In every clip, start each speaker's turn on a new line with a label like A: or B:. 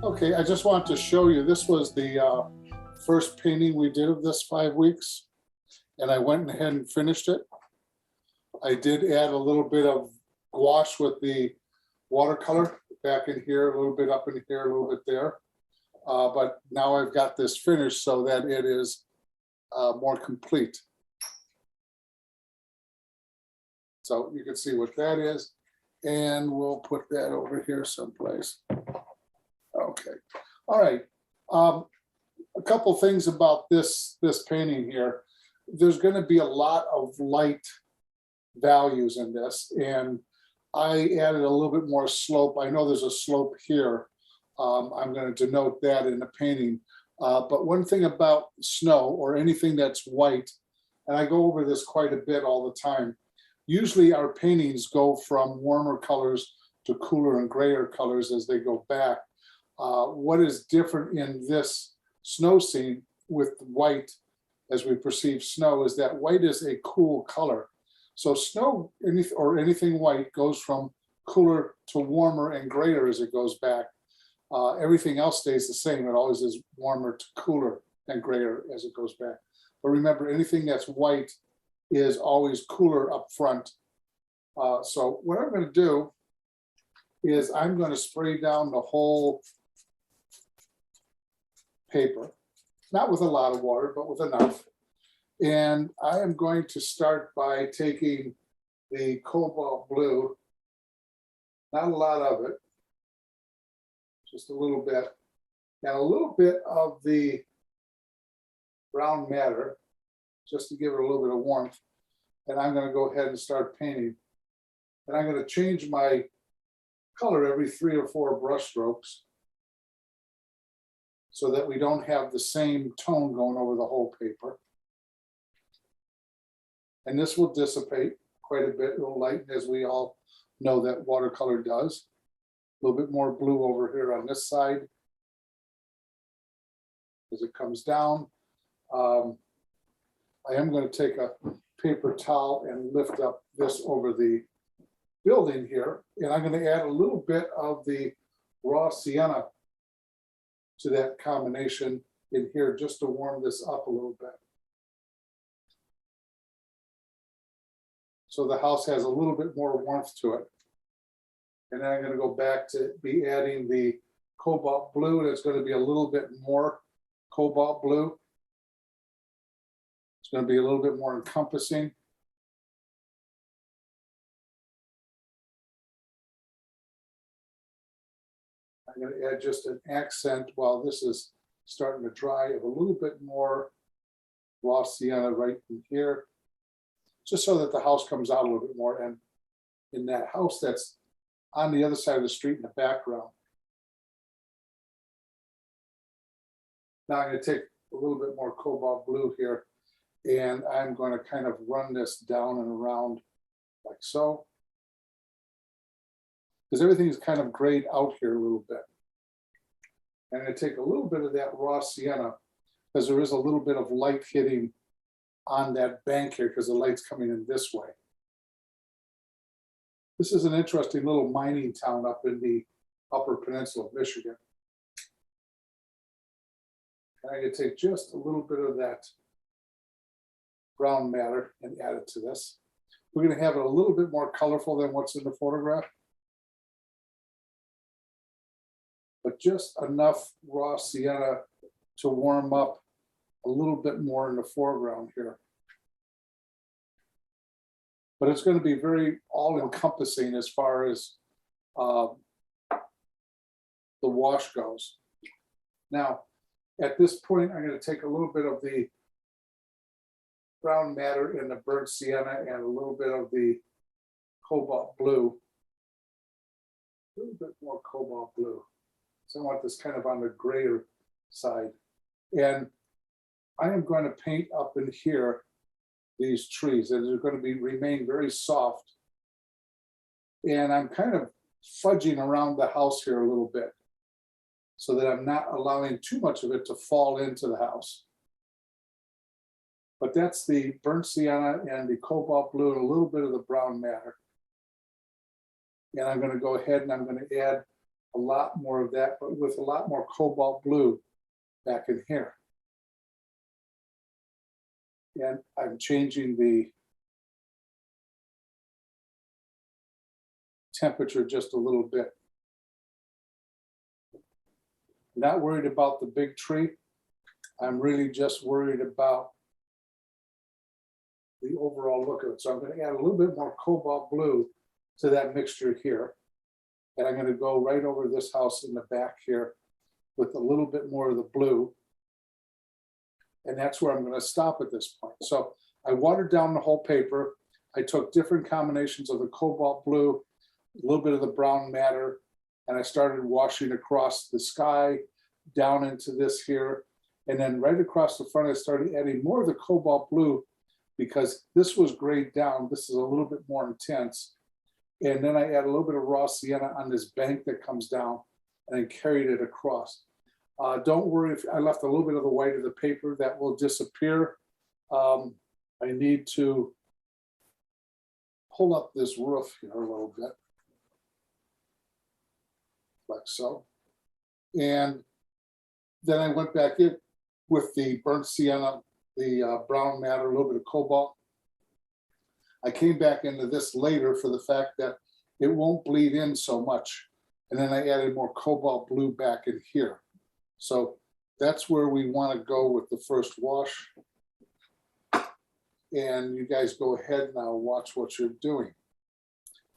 A: Okay, I just want to show you, this was the first painting we did of this 5 weeks, and I went ahead and finished it. I did add a little bit of gouache with the watercolor back in here, a little bit up in here, a little bit there. But now I've got this finished so that it is more complete. So you can see what that is, and we'll put that over here someplace. Okay, all right. A couple things about this painting here. There's going to be a lot of light values in this, and I added a little bit more slope. I know there's a slope here. I'm going to denote that in the painting. But one thing about snow or anything that's white, and I go over this quite a bit all the time, usually our paintings go from warmer colors to cooler and grayer colors as they go back. What is different in this snow scene with white, as we perceive snow, is that white is a cool color. So snow or anything white goes from cooler to warmer and grayer as it goes back. Everything else stays the same. It always is warmer to cooler and grayer as it goes back. But remember, anything that's white is always cooler up front. So what I'm going to do is I'm going to spray down the whole paper, not with a lot of water, but with enough. And I am going to start by taking the cobalt blue, not a lot of it, just a little bit, and a little bit of the brown matter, just to give it a little bit of warmth. And I'm going to go ahead and start painting. And I'm going to change my color every 3 or 4 brush strokes so that we don't have the same tone going over the whole paper. And this will dissipate quite a bit. It will lighten, as we all know that watercolor does. A little bit more blue over here on this side as it comes down. I am going to take a paper towel and lift up this over the building here, and I'm going to add a little bit of the raw sienna to that combination in here just to warm this up a little bit. So the house has a little bit more warmth to it. And then I'm going to go back to be adding the cobalt blue, and it's going to be a little bit more cobalt blue. It's going to be a little bit more encompassing. I'm going to add just an accent while this is starting to dry of a little bit more raw sienna right in here, just so that the house comes out a little bit more. And in that house that's on the other side of the street in the background. Now I'm going to take a little bit more cobalt blue here, and I'm going to kind of run this down and around like so. Because everything is kind of grayed out here a little bit. And I'm going to take a little bit of that raw sienna, because there is a little bit of light hitting on that bank here, because the light's coming in this way. This is an interesting little mining town up in the Upper Peninsula of Michigan. And I'm going to take just a little bit of that brown matter and add it to this. We're going to have it a little bit more colorful than what's in the photograph, but just enough raw sienna to warm up a little bit more in the foreground here. But it's going to be very all-encompassing as far as the wash goes. Now, at this point, I'm going to take a little bit of the brown matter and the burnt sienna and a little bit of the cobalt blue. A little bit more cobalt blue. So I want this kind of on the grayer side. And I am going to paint up in here these trees, and they're going to remain very soft. And I'm kind of fudging around the house here a little bit so that I'm not allowing too much of it to fall into the house. But that's the burnt sienna and the cobalt blue and a little bit of the brown matter. And I'm going to go ahead and I'm going to add a lot more of that, but with a lot more cobalt blue back in here. And I'm changing the temperature just a little bit. Not worried about the big tree. I'm really just worried about the overall look of it. So I'm going to add a little bit more cobalt blue to that mixture here. And I'm going to go right over this house in the back here with a little bit more of the blue. And that's where I'm going to stop at this point. So I watered down the whole paper. I took different combinations of the cobalt blue, a little bit of the brown matter, and I started washing across the sky down into this here. And then right across the front, I started adding more of the cobalt blue because this was grayed down. This is a little bit more intense. And then I add a little bit of raw sienna on this bank that comes down and then carried it across. Don't worry if I left a little bit of the white of the paper, that will disappear. I need to pull up this roof here a little bit, like so. And then I went back in with the burnt sienna, the brown matter, a little bit of cobalt. I came back into this later for the fact that it won't bleed in so much. And then I added more cobalt blue back in here. So that's where we want to go with the first wash. And you guys go ahead now, watch what you're doing.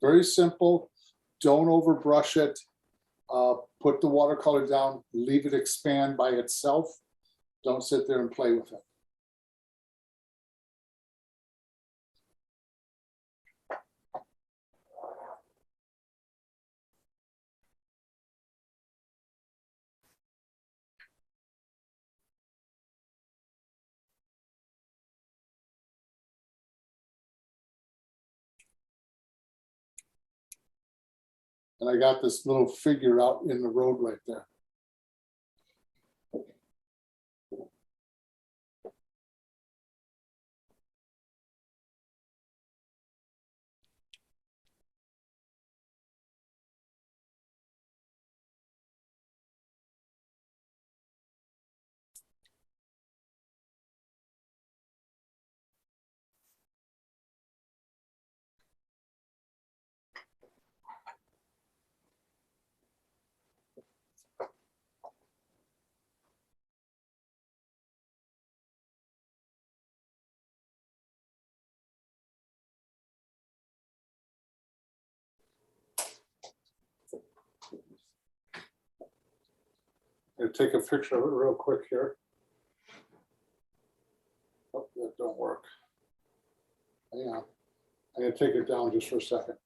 A: Very simple. Don't overbrush it. Put the watercolor down, leave it expand by itself. Don't sit there and play with it. And I got this little figure out in the road right there. I'm gonna take a picture of it real quick here. Oh, that don't work. Hang on. I'm gonna take it down just for a second.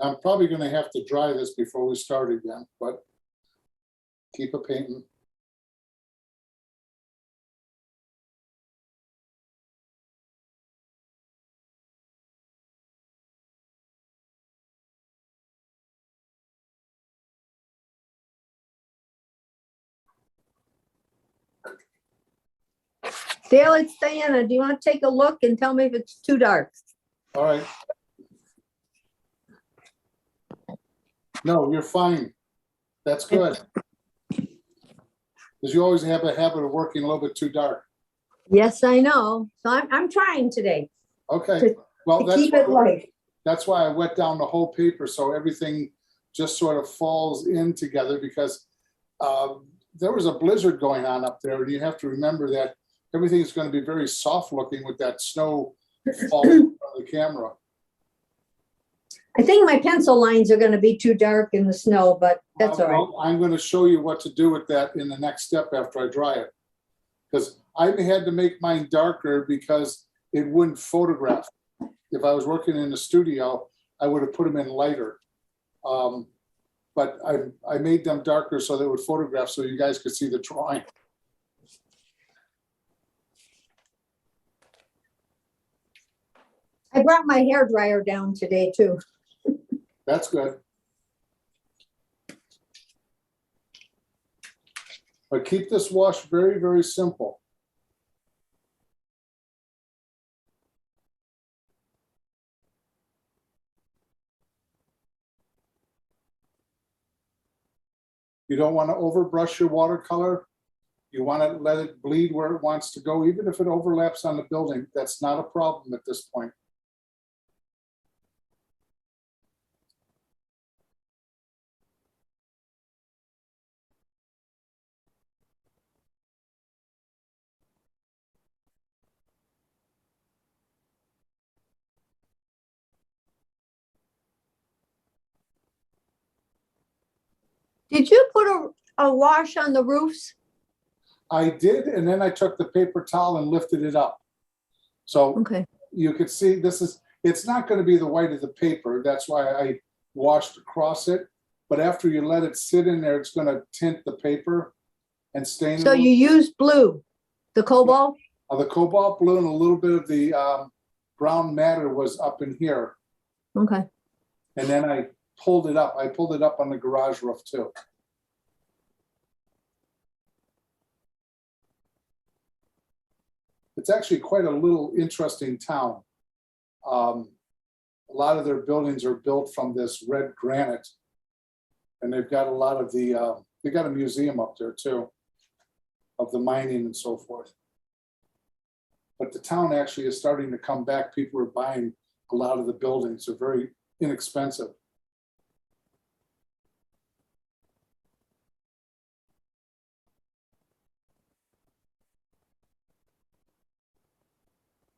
A: I'm probably gonna have to dry this before we start again, but keep a painting.
B: Dale, it's Diana. Do you want to take a look and tell me if it's too dark?
A: All right. No, you're fine. That's good. Because you always have a habit of working a little bit too dark.
B: Yes, I know. So I'm trying today
A: Okay, well,
B: to keep it light.
A: that's why I wet down the whole paper, so everything just sort of falls in together, because there was a blizzard going on up there, and you have to remember that everything's going to be very soft looking with that snow falling on the camera.
B: I think my pencil lines are going to be too dark in the snow, but that's all right.
A: Well, I'm going to show you what to do with that in the next step after I dry it. Because I had to make mine darker because it wouldn't photograph. If I was working in the studio, I would have put them in lighter. But I made them darker so they would photograph so you guys could see the drawing.
B: I brought my hair dryer down today too.
A: That's good. But keep this wash very, very simple. You don't want to overbrush your watercolor. You want to let it bleed where it wants to go, even if it overlaps on the building. That's not a problem at this point.
B: Did you put a wash on the roofs?
A: I did, and then I took the paper towel and lifted it up. So
B: Okay.
A: you could see it's not going to be the white of the paper. That's why I washed across it. But after you let it sit in there, it's going to tint the paper and stain it.
B: So you used blue, the cobalt?
A: The cobalt blue and a little bit of the brown matter was up in here.
B: Okay.
A: And then I pulled it up. I pulled it up on the garage roof too. It's actually quite a little interesting town. A lot of their buildings are built from this red granite, and they've got a lot of the, they got a museum up there too, of the mining and so forth. But the town actually is starting to come back. People are buying a lot of the buildings. They're very inexpensive.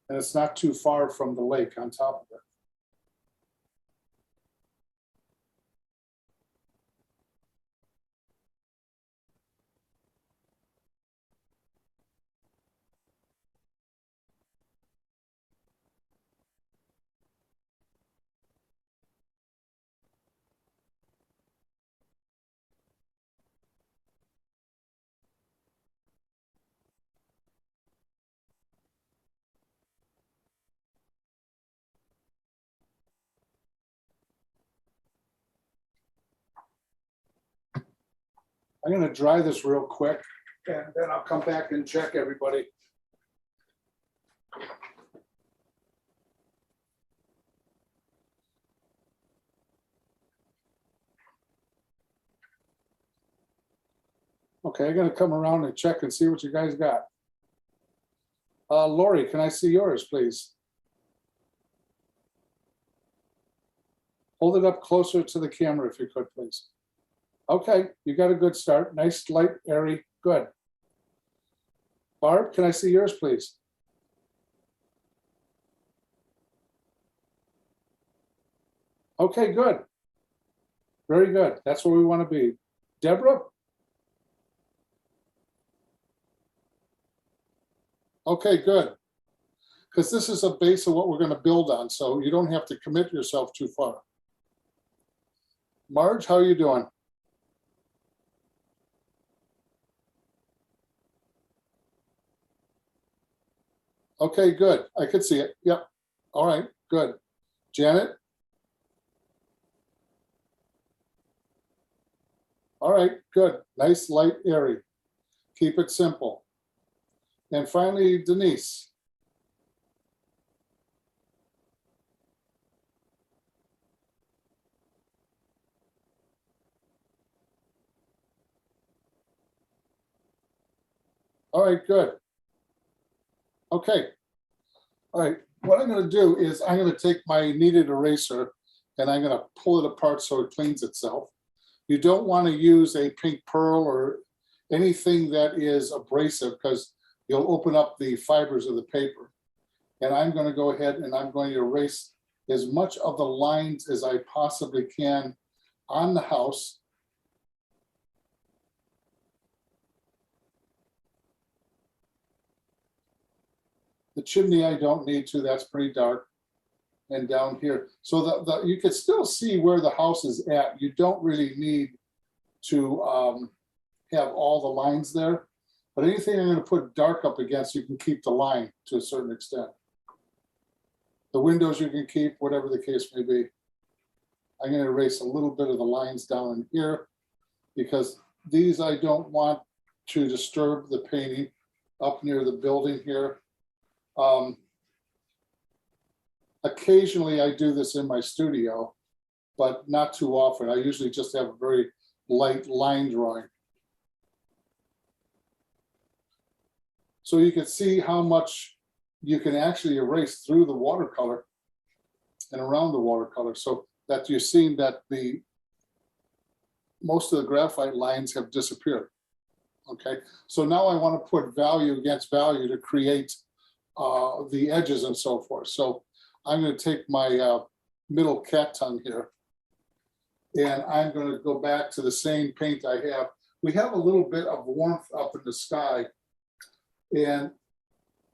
A: And it's not too far from the lake on top of it. I'm going to dry this real quick, and then I'll come back and check everybody. Okay, I'm going to come around and check and see what you guys got. Lori, can I see yours, please? Hold it up closer to the camera if you could, please. Okay, you got a good start. Nice, light, airy, good. Barb, can I see yours, please? Okay, good. Very good. That's where we want to be. Deborah? Okay, good. Because this is a base of what we're going to build on, so you don't have to commit yourself too far. Marge, how are you doing? Okay, good. I could see it. Yep. All right, good. Janet? All right, good. Nice, light, airy. Keep it simple. And finally, Denise. All right, good. Okay. All right, what I'm going to do is I'm going to take my kneaded eraser and I'm going to pull it apart so it cleans itself. You don't want to use a pink pearl or anything that is abrasive because you'll open up the fibers of the paper. And I'm going to go ahead and I'm going to erase as much of the lines as I possibly can on the house. The chimney I don't need to, that's pretty dark. And down here, so you can still see where the house is at. You don't really need to have all the lines there, but anything I'm going to put dark up against, you can keep the line to a certain extent. The windows you can keep, whatever the case may be. I'm going to erase a little bit of the lines down in here because these I don't want to disturb the painting up near the building here. Occasionally I do this in my studio, but not too often. I usually just have a very light line drawing. So you can see how much you can actually erase through the watercolor and around the watercolor, so that you're seeing that most of the graphite lines have disappeared. Okay, so now I want to put value against value to create the edges and so forth. So I'm going to take my middle cat tongue here and I'm going to go back to the same paint I have. We have a little bit of warmth up in the sky, and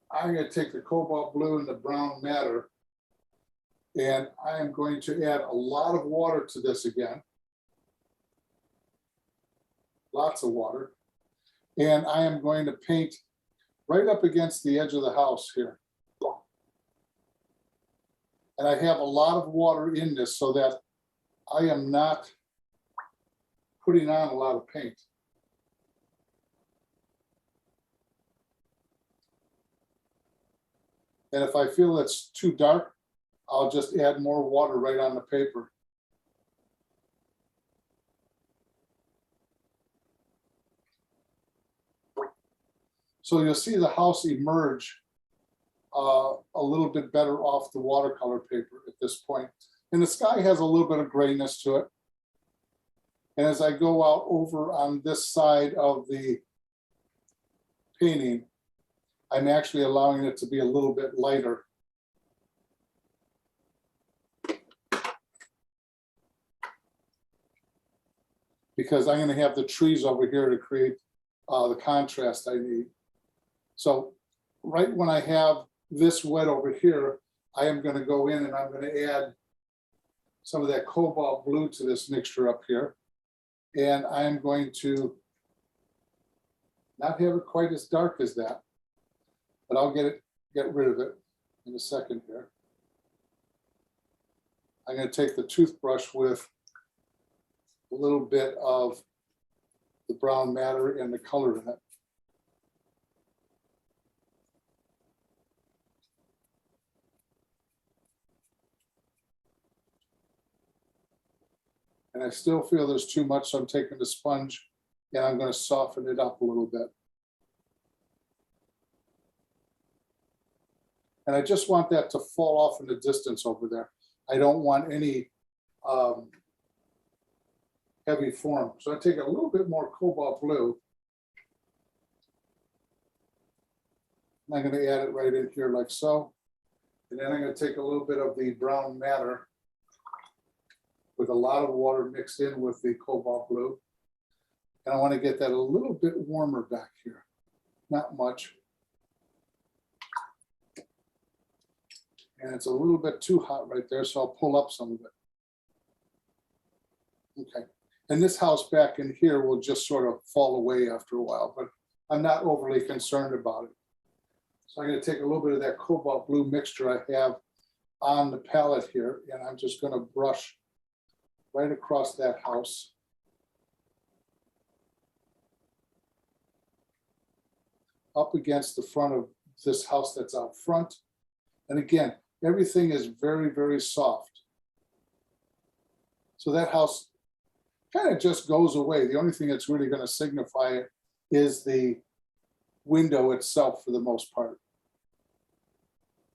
A: I'm going to take the cobalt blue and the brown matter, and I am going to add a lot of water to this again. Lots of water. And I am going to paint right up against the edge of the house here. And I have a lot of water in this so that I am not putting on a lot of paint. And if I feel it's too dark, I'll just add more water right on the paper. So you'll see the house emerge a little bit better off the watercolor paper at this point. And the sky has a little bit of grayness to it. And as I go out over on this side of the painting, I'm actually allowing it to be a little bit lighter. Because I'm going to have the trees over here to create the contrast I need. So right when I have this wet over here, I am going to go in and I'm going to add some of that cobalt blue to this mixture up here. And I'm going to not have it quite as dark as that, but I'll get rid of it in a second here. I'm going to take the toothbrush with a little bit of the brown matter and the color in it. And I still feel there's too much, so I'm taking the sponge and I'm going to soften it up a little bit. And I just want that to fall off in the distance over there. I don't want any heavy form. So I take a little bit more cobalt blue. And I'm going to add it right in here like so. And then I'm going to take a little bit of the brown matter with a lot of water mixed in with the cobalt blue. And I want to get that a little bit warmer back here. Not much. And it's a little bit too hot right there, so I'll pull up some of it. Okay, and this house back in here will just sort of fall away after a while, but I'm not overly concerned about it. So I'm gonna take a little bit of that cobalt blue mixture I have on the palette here, and I'm just gonna brush right across that house. Up against the front of this house that's out front. And again, everything is very, very soft. So that house kind of just goes away. The only thing that's really going to signify it is the window itself for the most part.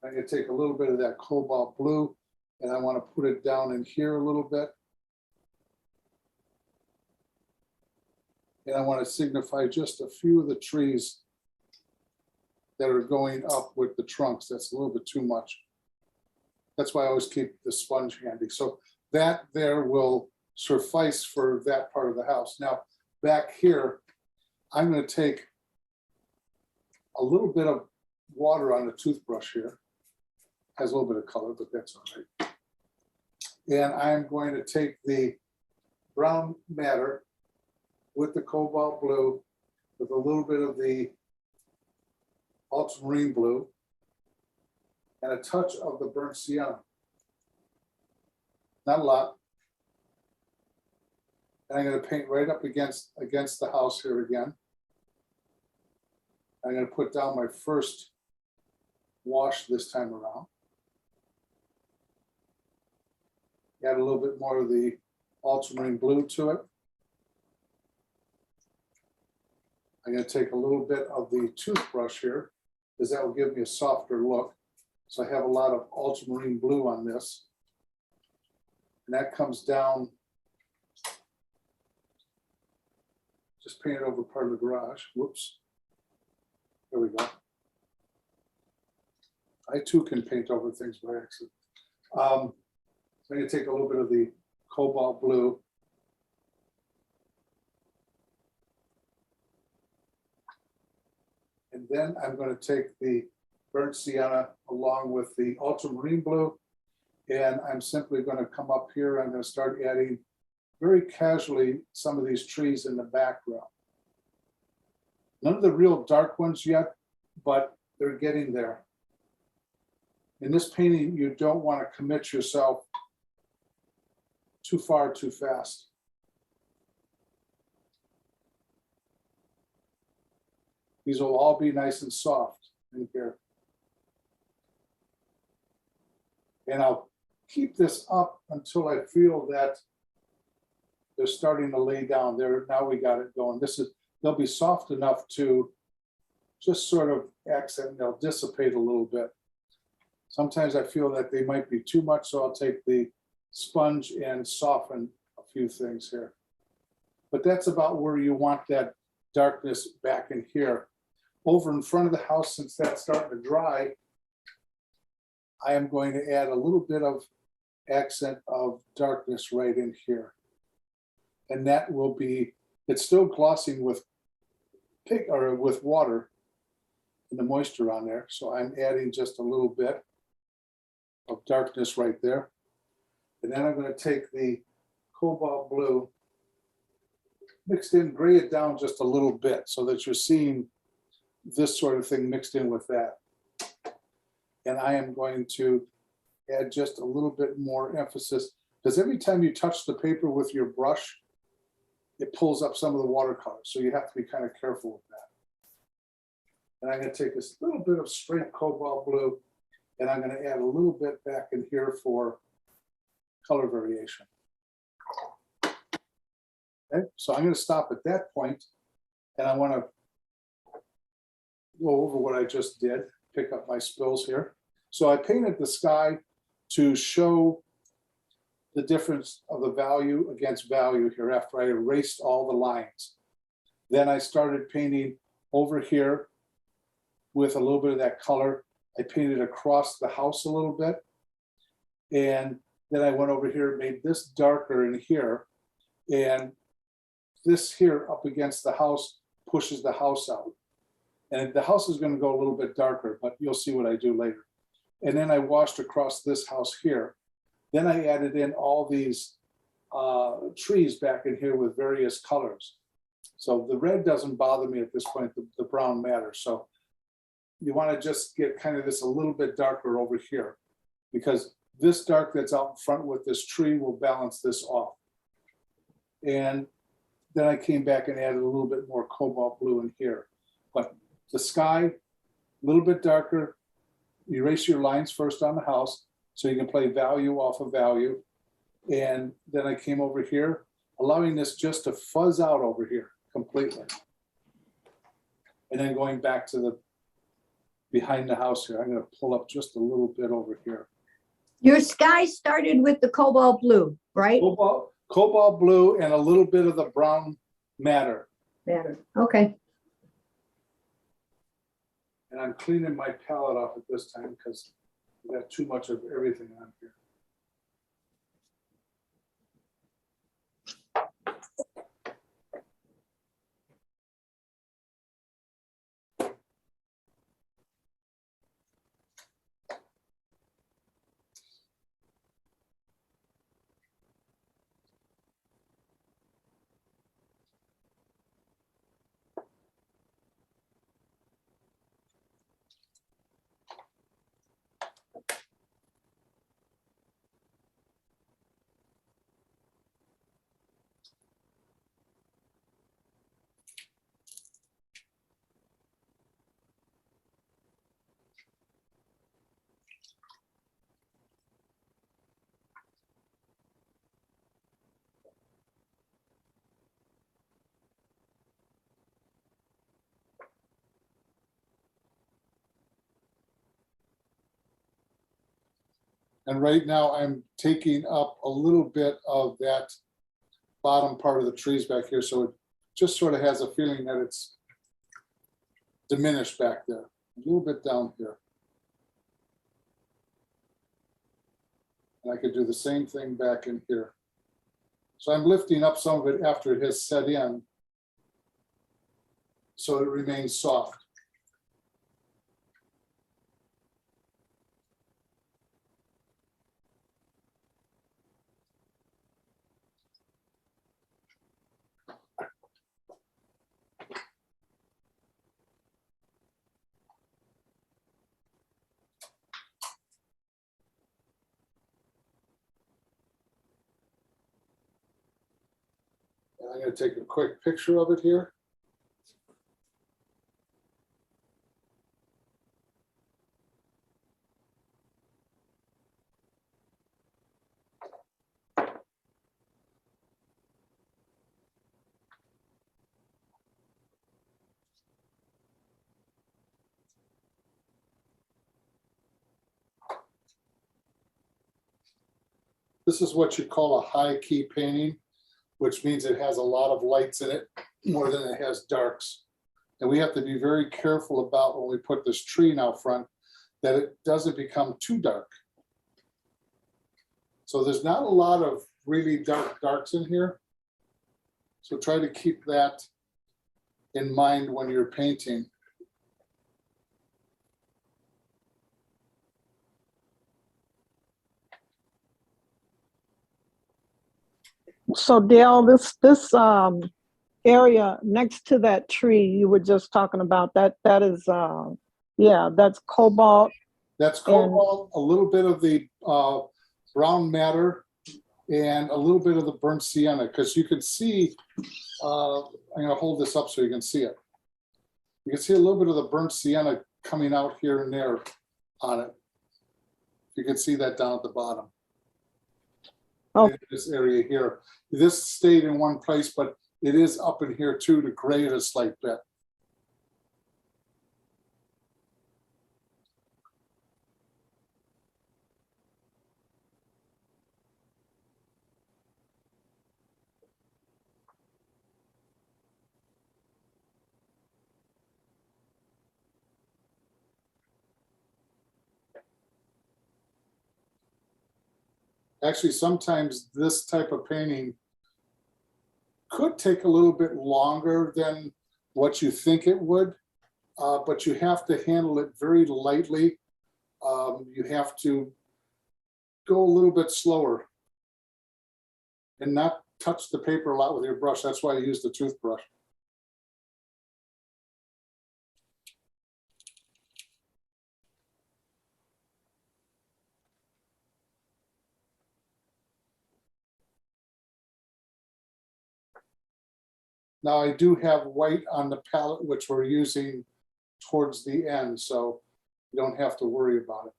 A: I'm going to take a little bit of that cobalt blue and I want to put it down in here a little bit. And I want to signify just a few of the trees that are going up with the trunks. That's a little bit too much. That's why I always keep the sponge handy. So that there will suffice for that part of the house. Now, back here, I'm going to take a little bit of water on the toothbrush here. Has a little bit of color, but that's all right. And I'm going to take the brown matter with the cobalt blue, with a little bit of the ultramarine blue, and a touch of the burnt sienna. Not a lot. And I'm going to paint right up against the house here again. I'm going to put down my first wash this time around. Add a little bit more of the ultramarine blue to it. I'm going to take a little bit of the toothbrush here, because that will give me a softer look. So I have a lot of ultramarine blue on this. And that comes down, just paint it over part of the garage. Whoops. There we go. I too can paint over things by accident. So I'm going to take a little bit of the cobalt blue. And then I'm going to take the burnt sienna along with the ultramarine blue. And I'm simply going to come up here. I'm going to start adding very casually some of these trees in the background. None of the real dark ones yet, but they're getting there. In this painting, you don't want to commit yourself too far too fast. These will all be nice and soft in here. And I'll keep this up until I feel that they're starting to lay down there. Now we got it going. They'll be soft enough to just sort of accent, they'll dissipate a little bit. Sometimes I feel that they might be too much, so I'll take the sponge and soften a few things here. But that's about where you want that darkness back in here. Over in front of the house, since that's starting to dry, I am going to add a little bit of accent of darkness right in here. And that will be, it's still glossing with with water and the moisture on there. So I'm adding just a little bit of darkness right there. And then I'm going to take the cobalt blue, mixed in, gray it down just a little bit so that you're seeing this sort of thing mixed in with that. And I am going to add just a little bit more emphasis, because every time you touch the paper with your brush, it pulls up some of the watercolor. So you have to be kind of careful with that. And I'm going to take this little bit of straight cobalt blue, and I'm going to add a little bit back in here for color variation. Okay, so I'm going to stop at that point, and I want to go over what I just did, pick up my spills here. So I painted the sky to show the difference of the value against value here after I erased all the lines. Then I started painting over here with a little bit of that color. I painted across the house a little bit. And then I went over here, made this darker in here. And this here up against the house pushes the house out. And the house is going to go a little bit darker, but you'll see what I do later. And then I washed across this house here. Then I added in all these trees back in here with various colors. So the red doesn't bother me at this point, the brown matters. So you want to just get kind of this a little bit darker over here, because this dark that's out in front with this tree will balance this off. And then I came back and added a little bit more cobalt blue in here. But the sky, a little bit darker. Erase your lines first on the house so you can play value off of value. And then I came over here, allowing this just to fuzz out over here completely. And then going back to the behind the house here, I'm going to pull up just a little bit over here.
B: Your sky started with the cobalt blue, right?
A: Cobalt blue and a little bit of the brown matter.
B: Matter. Okay.
A: And I'm cleaning my palette off at this time because I got too much of everything on here. And right now I'm taking up a little bit of that bottom part of the trees back here. So it just sort of has a feeling that it's diminished back there, a little bit down here. And I could do the same thing back in here. So I'm lifting up some of it after it has set in so it remains soft. I'm going to take a quick picture of it here. This is what you call a high key painting, which means it has a lot of lights in it more than it has darks. And we have to be very careful about when we put this tree out front that it doesn't become too dark. So there's not a lot of really darks in here. So try to keep that in mind when you're painting.
C: So Dale, this area next to that tree you were just talking about, that is yeah, that's cobalt.
A: That's cobalt, a little bit of the brown matter, and a little bit of the burnt sienna, because you can see, I'm going to hold this up so you can see it. You can see a little bit of the burnt sienna coming out here and there on it. You can see that down at the bottom.
C: Oh.
A: In this area here. This stayed in one place, but it is up in here too to gray it a slight bit. Actually, sometimes this type of painting could take a little bit longer than what you think it would, but you have to handle it very lightly. You have to go a little bit slower and not touch the paper a lot with your brush. That's why I use the toothbrush. Now I do have white on the palette, which we're using towards the end, so you don't have to worry about it.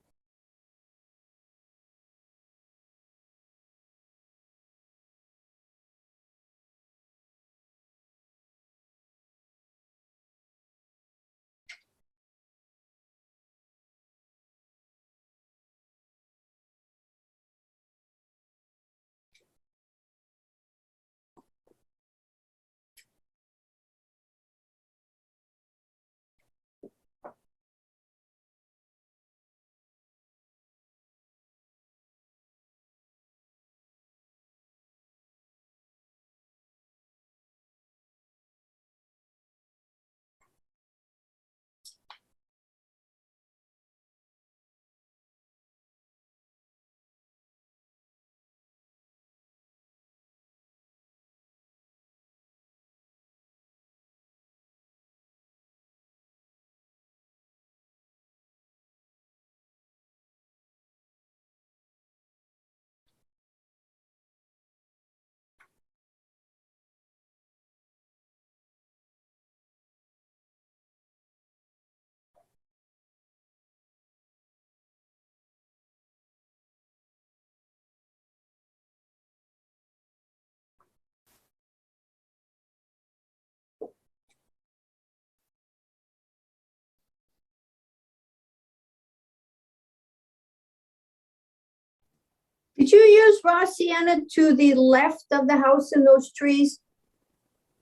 B: Did you use raw sienna to the left of the house in those trees?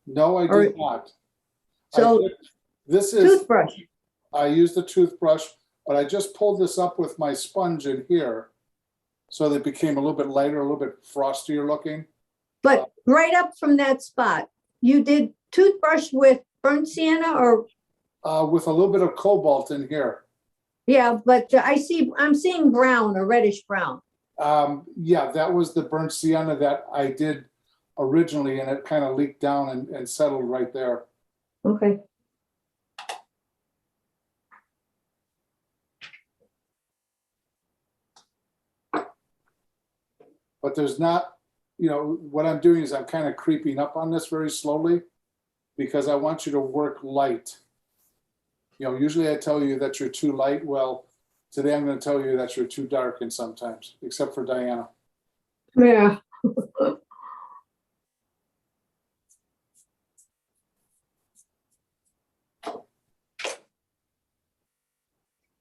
A: No, I
B: Or-
A: did not.
B: So
A: This is,
B: toothbrush.
A: I used the toothbrush, but I just pulled this up with my sponge in here. So that it became a little bit lighter, a little bit frostier looking.
B: But right up from that spot, you did toothbrush with burnt sienna or,
A: With a little bit of cobalt in here.
B: yeah, but I'm seeing brown or reddish brown.
A: Yeah, that was the burnt sienna that I did originally, and it kind of leaked down and settled right there.
B: Okay.
A: But there's not, what I'm doing is I'm kind of creeping up on this very slowly because I want you to work light. Usually I tell you that you're too light. Well, today I'm going to tell you that you're too dark and sometimes, except for Diana.
B: Yeah.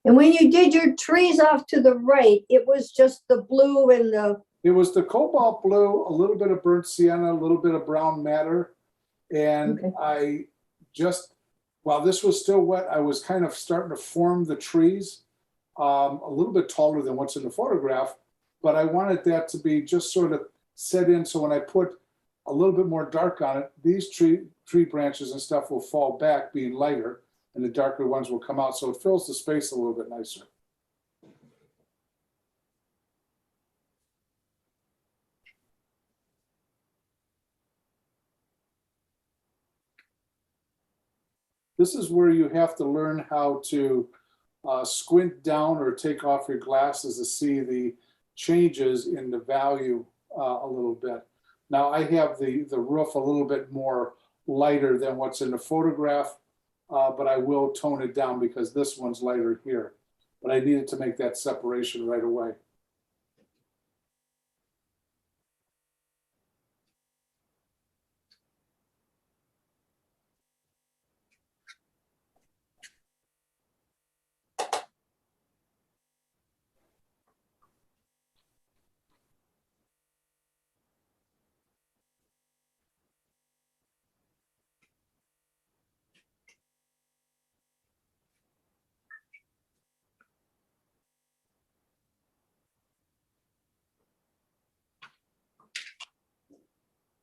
B: And when you did your trees off to the right, it was just the blue and the,
A: It was the cobalt blue, a little bit of burnt sienna, a little bit of brown madder. And
B: Okay.
A: I just, while this was still wet, I was kind of starting to form the trees a little bit taller than what's in the photograph. But I wanted that to be just sort of set in. So when I put a little bit more dark on it, these tree branches and stuff will fall back being lighter and the darker ones will come out. So it fills the space a little bit nicer. This is where you have to learn how to squint down or take off your glasses to see the changes in the value a little bit. Now I have the roof a little bit more lighter than what's in the photograph, but I will tone it down because this one's lighter here. But I needed to make that separation right away.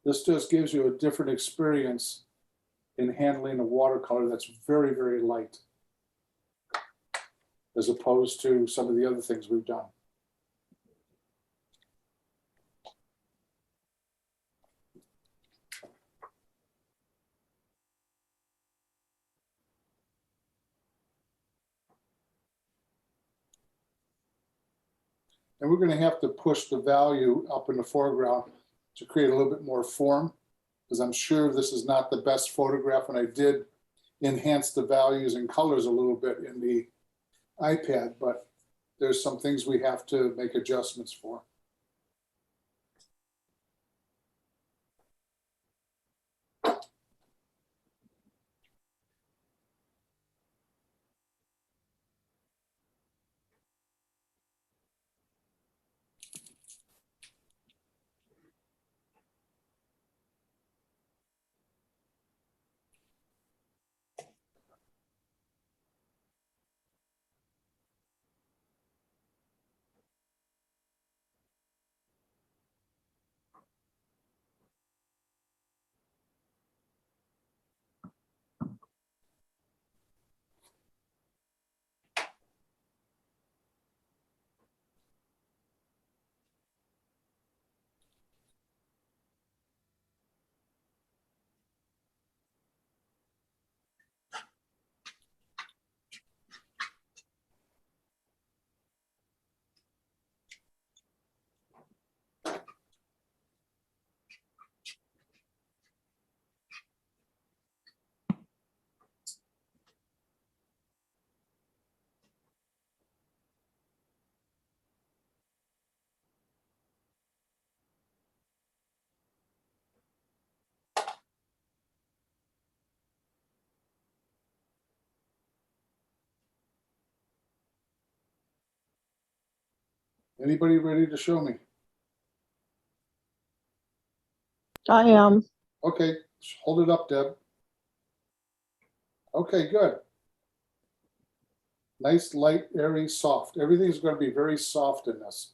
A: This just gives you a different experience in handling a watercolor that's very, very light, as opposed to some of the other things we've done. And we're gonna have to push the value up in the foreground to create a little bit more form, because I'm sure this is not the best photograph, and I did enhance the values and colors a little bit in the iPad, but there's some things we have to make adjustments for. Anybody ready to show me?
C: I am.
A: Okay, hold it up, Deb. Okay, good. Nice, light, airy, soft. Everything's going to be very soft in this.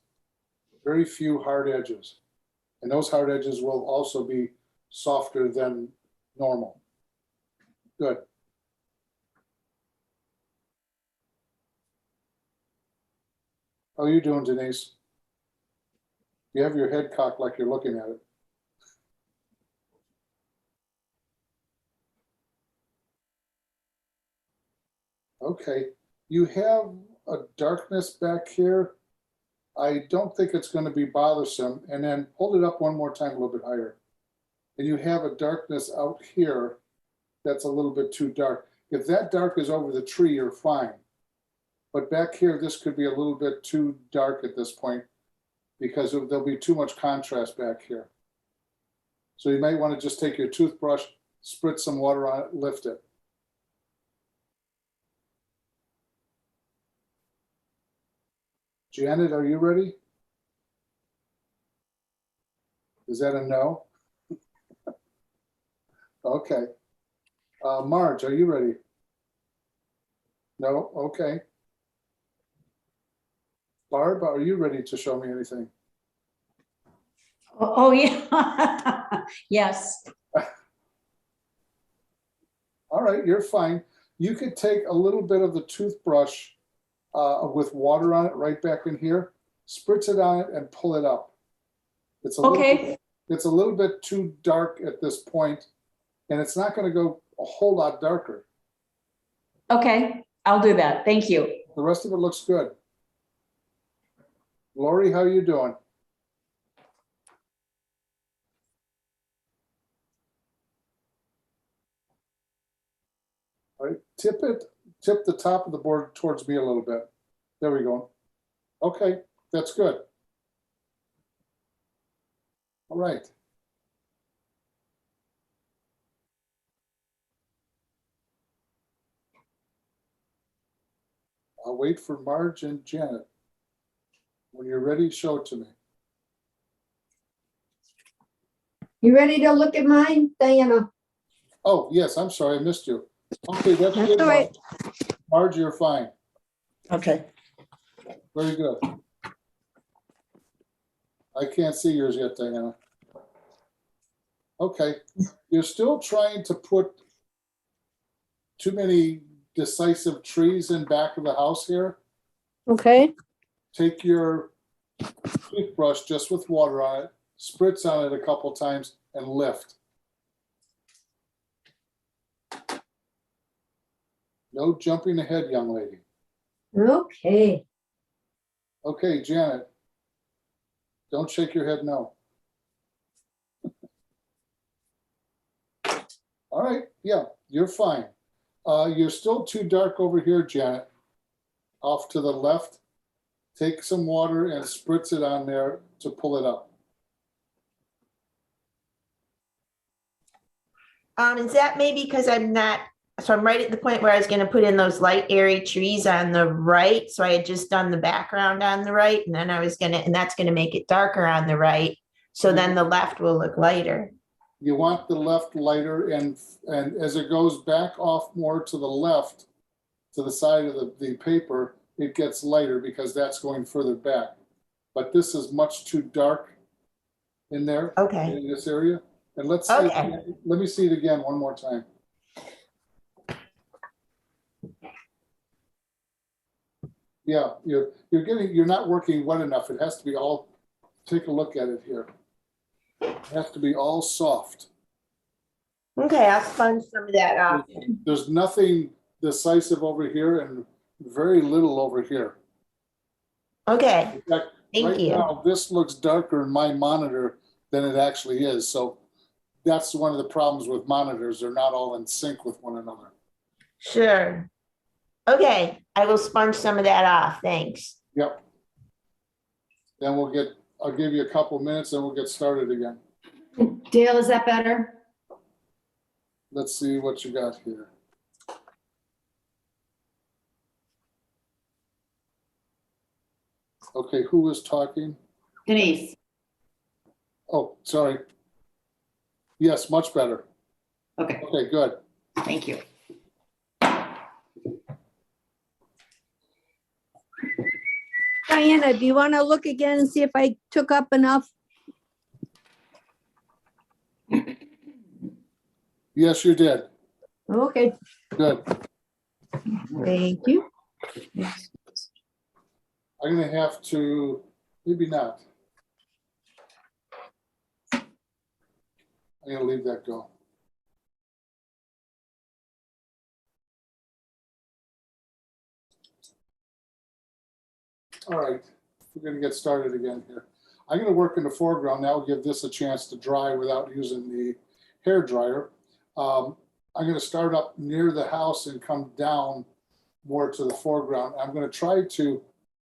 A: Very few hard edges. And those hard edges will also be softer than normal. Good. How are you doing, Denise? You have your head cocked like you're looking at it. Okay, you have a darkness back here. I don't think it's going to be bothersome. And then hold it up one more time, a little bit higher. And you have a darkness out here that's a little bit too dark. If that dark is over the tree, you're fine. But back here, this could be a little bit too dark at this point because there'll be too much contrast back here. So you might want to just take your toothbrush, spritz some water on it, lift it. Janet, are you ready? Is that a no? Okay. Marge, are you ready? No? Okay. Barb, are you ready to show me anything?
D: Oh, yeah. Yes.
A: All right, you're fine. You could take a little bit of the toothbrush with water on it right back in here, spritz it on it and pull it up. It's a
D: Okay.
A: It's a little bit too dark at this point, and it's not going to go a whole lot darker.
D: Okay. I'll do that. Thank you.
A: The rest of it looks good. Lori, how are you doing? All right, tip the top of the board towards me a little bit. There we go. Okay, that's good. All right. I'll wait for Marge and Janet. When you're ready, show it to me.
B: You ready to look at mine, Diana?
A: Oh, yes, I'm sorry, I missed you. Okay, that's
B: That's
A: good.
B: all right.
A: Marge, you're fine.
B: Okay.
A: Very good. I can't see yours yet, Diana. Okay, you're still trying to put too many decisive trees in back of the house here.
B: Okay.
A: Take your toothbrush just with water on it, spritz on it a couple times and lift. No jumping ahead, young lady.
B: Okay.
A: Okay, Janet, Don't shake your head no. All right, yeah, you're fine. You're still too dark over here, Janet. Off to the left. Take some water and spritz it on there to pull it up.
E: Is that maybe because I'm not, so I'm right at the point where I was gonna put in those light airy trees on the right. So I had just done the background on the right and then I was gonna, and that's gonna make it darker on the right. So then the left will look lighter.
A: You want the left lighter, and as it goes back off more to the left, to the side of the paper, it gets lighter because that's going further back. But this is much too dark in there,
E: Okay.
A: in this area. And let's see,
E: Okay.
A: let me see it again one more time. Yeah, you're not working wet enough. It has to be all, take a look at it here. It has to be all soft.
E: Okay, I'll sponge some of that off.
A: There's nothing decisive over here and very little over here.
E: Okay,
A: In fact,
E: thank
A: right
E: you.
A: now, this looks darker in my monitor than it actually is. So that's one of the problems with monitors. They're not all in sync with one another.
E: Sure. Okay, I will sponge some of that off. Thanks.
A: Yep. Then I'll give you a couple minutes and we'll get started again.
F: Dale, is that better?
A: Let's see what you got here. Okay, who was talking?
F: Denise?
A: Oh, sorry. Yes, much better.
F: Okay,
A: Okay, good.
F: thank you.
B: Diana, do you want to look again and see if I took up enough?
A: Yes, you did.
B: Okay,
A: Good.
B: thank you.
A: I'm gonna have to, maybe not. I'm gonna leave that go. All right, we're gonna get started again here. I'm gonna work in the foreground now, give this a chance to dry without using the hair dryer. I'm gonna start up near the house and come down more to the foreground. I'm gonna try to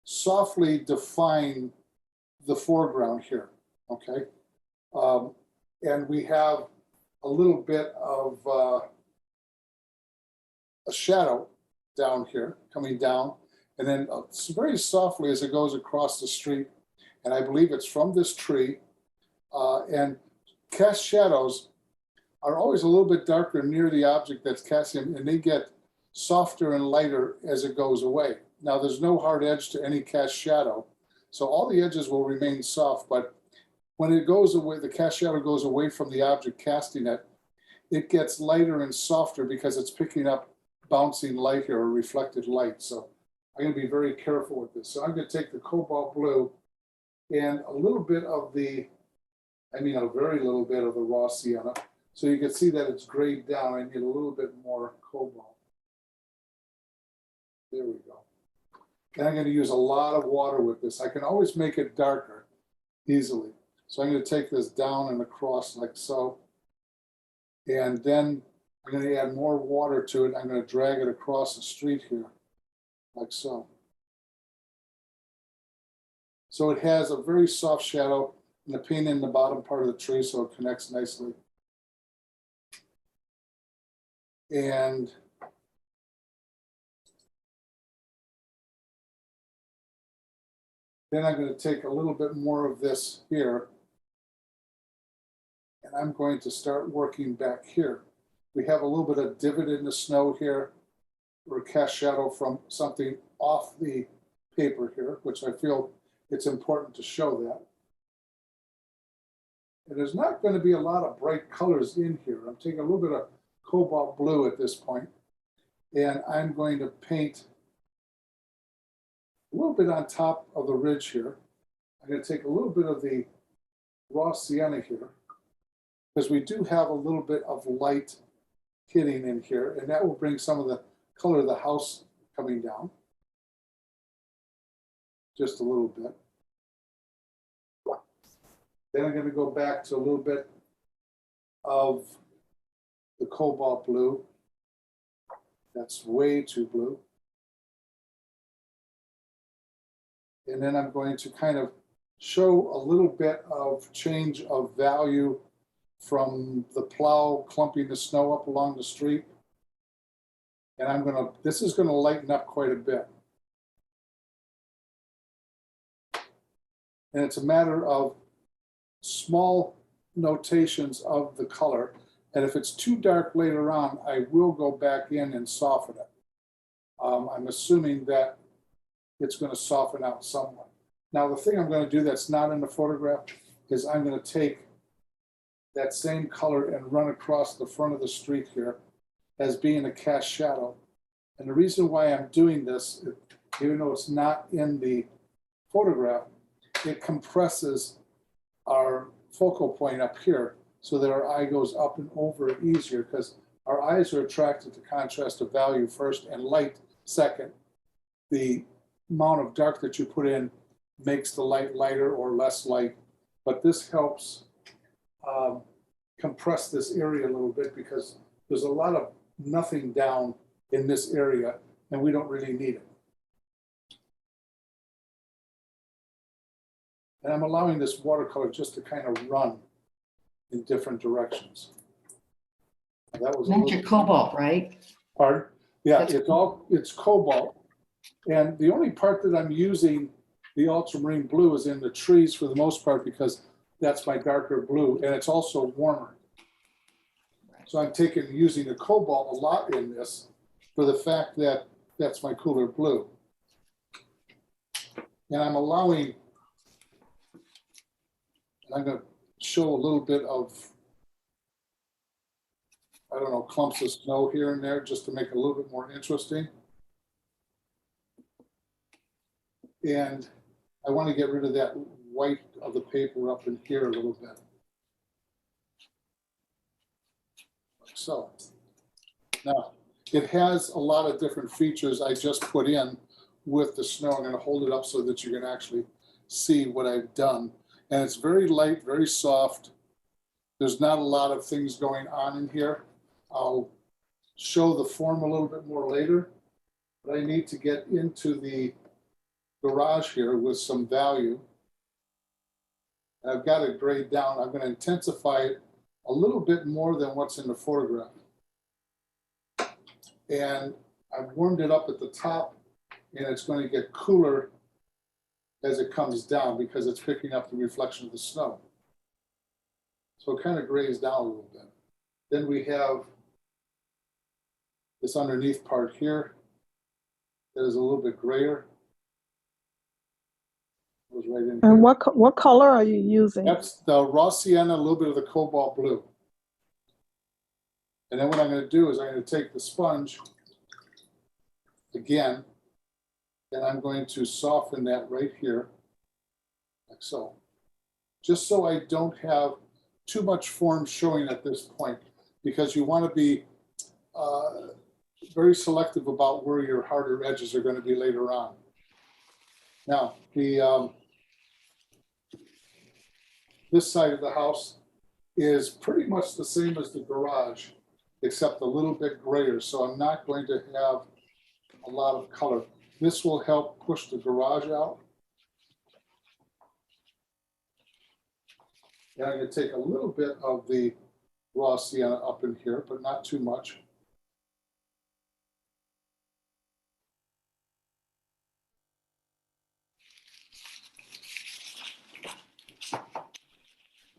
A: softly define the foreground here, okay? And we have a little bit of a shadow down here, coming down, and then very softly as it goes across the street. And I believe it's from this tree. And cast shadows are always a little bit darker near the object that's casting, and they get softer and lighter as it goes away. Now, there's no hard edge to any cast shadow, so all the edges will remain soft, but when it goes away, the cast shadow goes away from the object casting it, it gets lighter and softer because it's picking up bouncing light here or reflected light. So I'm going to be very careful with this. So I'm going to take the cobalt blue and a little bit of the, a very little bit of the raw sienna. So you can see that it's grayed down. I need a little bit more cobalt. There we go. And I'm going to use a lot of water with this. I can always make it darker easily. So I'm going to take this down and across like so. And then I'm going to add more water to it. I'm going to drag it across the street here, like so. So it has a very soft shadow and a paint in the bottom part of the tree so it connects nicely. And then I'm going to take a little bit more of this here. And I'm going to start working back here. We have a little bit of divot in the snow here, or cast shadow from something off the paper here, which I feel it's important to show that. And there's not going to be a lot of bright colors in here. I'm taking a little bit of cobalt blue at this point, and I'm going to paint a little bit on top of the ridge here. I'm going to take a little bit of the raw sienna here, because we do have a little bit of light hitting in here, and that will bring some of the color of the house coming down. Just a little bit. Then I'm gonna go back to a little bit of the cobalt blue. That's way too blue. And then I'm going to kind of show a little bit of change of value from the plow clumping the snow up along the street. And this is gonna lighten up quite a bit. And it's a matter of small notations of the color. And if it's too dark later on, I will go back in and soften it. I'm assuming that it's going to soften out somewhat. Now, the thing I'm going to do that's not in the photograph is I'm going to take that same color and run across the front of the street here as being a cast shadow. And the reason why I'm doing this, even though it's not in the photograph, it compresses our focal point up here so that our eye goes up and over it easier, because our eyes are attracted to contrast of value first and light second. The amount of dark that you put in makes the light lighter or less light, but this helps compress this area a little bit because there's a lot of nothing down in this area and we don't really need it. And I'm allowing this watercolor just to kind of run in different directions. That was
F: That's your cobalt, right?
A: Pardon? Yeah, it's cobalt. And the only part that I'm using the ultramarine blue is in the trees for the most part, because that's my darker blue and it's also warmer. So I'm using the cobalt a lot in this for the fact that that's my cooler blue. And I'm allowing, I'm going to show a little bit of, I don't know, clumps of snow here and there just to make it a little bit more interesting. And I want to get rid of that white of the paper up in here a little bit. Like so. Now, it has a lot of different features I just put in with the snow. I'm going to hold it up so that you can actually see what I've done. And it's very light, very soft. There's not a lot of things going on in here. I'll show the form a little bit more later, but I need to get into the garage here with some value. And I've got it grayed down. I'm going to intensify it a little bit more than what's in the photograph. And I've warmed it up at the top, and it's going to get cooler as it comes down because it's picking up the reflection of the snow. So it kind of grays down a little bit. Then we have this underneath part here that is a little bit grayer. Goes right in
C: And
A: here.
C: what color are you using?
A: That's the raw sienna, a little bit of the cobalt blue. And then what I'm going to do is I'm going to take the sponge again, and I'm going to soften that right here, like so. Just so I don't have too much form showing at this point, because you want to be very selective about where your harder edges are going to be later on. Now, this side of the house is pretty much the same as the garage, except a little bit grayer. So I'm not going to have a lot of color. This will help push the garage out. And I'm going to take a little bit of the raw sienna up in here, but not too much.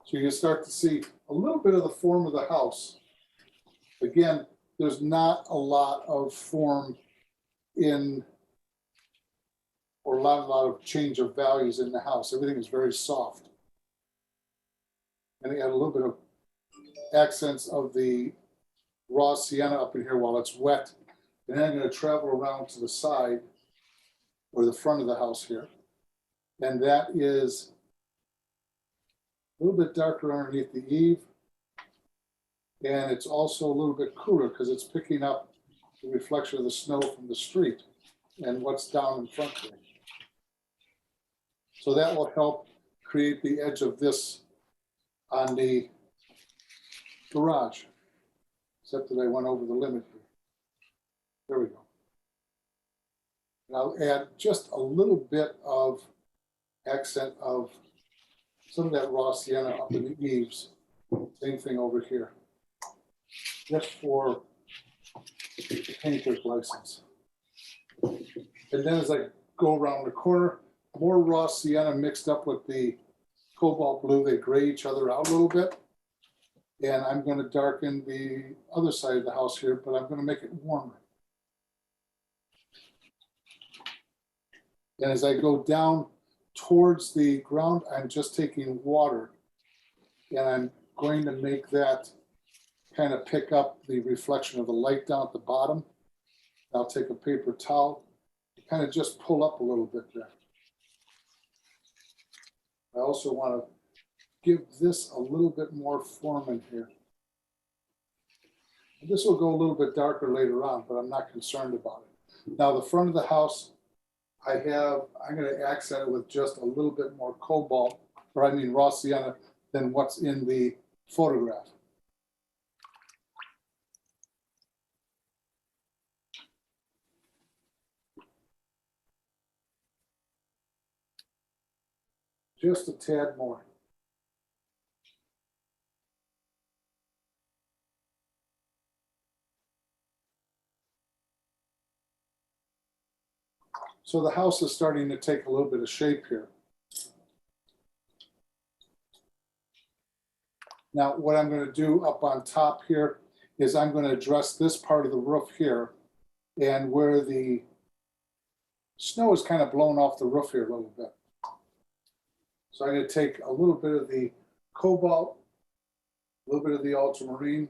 A: So you can start to see a little bit of the form of the house. Again, there's not a lot of form in, or a lot of change of values in the house. Everything is very soft. And I add a little bit of accents of the raw sienna up in here while it's wet. And then I'm going to travel around to the side or the front of the house here. And that is a little bit darker underneath the eave. And it's also a little bit cooler because it's picking up the reflection of the snow from the street and what's down in front there. So that will help create the edge of this on the garage, except that I went over the limit here. There we go. And I'll add just a little bit of accent of some of that raw sienna up in the eaves. Same thing over here. Just for the painter's license. And then as I go around the corner, more raw sienna mixed up with the cobalt blue, they gray each other out a little bit. And I'm going to darken the other side of the house here, but I'm going to make it warmer. And as I go down towards the ground, I'm just taking water and I'm going to make that kind of pick up the reflection of the light down at the bottom. I'll take a paper towel, kind of just pull up a little bit there. I also want to give this a little bit more form in here. And this will go a little bit darker later on, but I'm not concerned about it. Now the front of the house, I'm going to accent it with just a little bit more cobalt, or I mean raw sienna, than what's in the photograph. Just a tad more. So the house is starting to take a little bit of shape here. Now, what I'm going to do up on top here is I'm going to address this part of the roof here, and where the snow is kind of blown off the roof here a little bit. So I'm going to take a little bit of the cobalt, a little bit of the ultramarine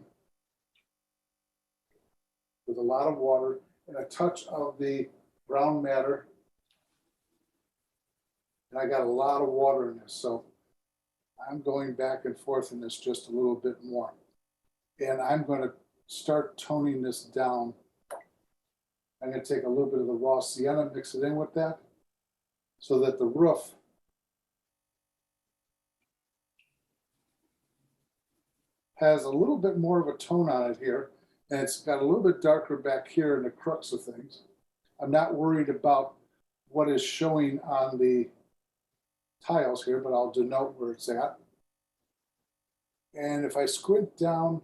A: with a lot of water, and a touch of the brown matter. And I got a lot of water in this, so I'm going back and forth in this just a little bit more. And I'm going to start toning this down. I'm going to take a little bit of the raw sienna, mix it in with that, so that the roof has a little bit more of a tone on it here. And it's got a little bit darker back here in the crux of things. I'm not worried about what is showing on the tiles here, but I'll denote where it's at. And if I squint down,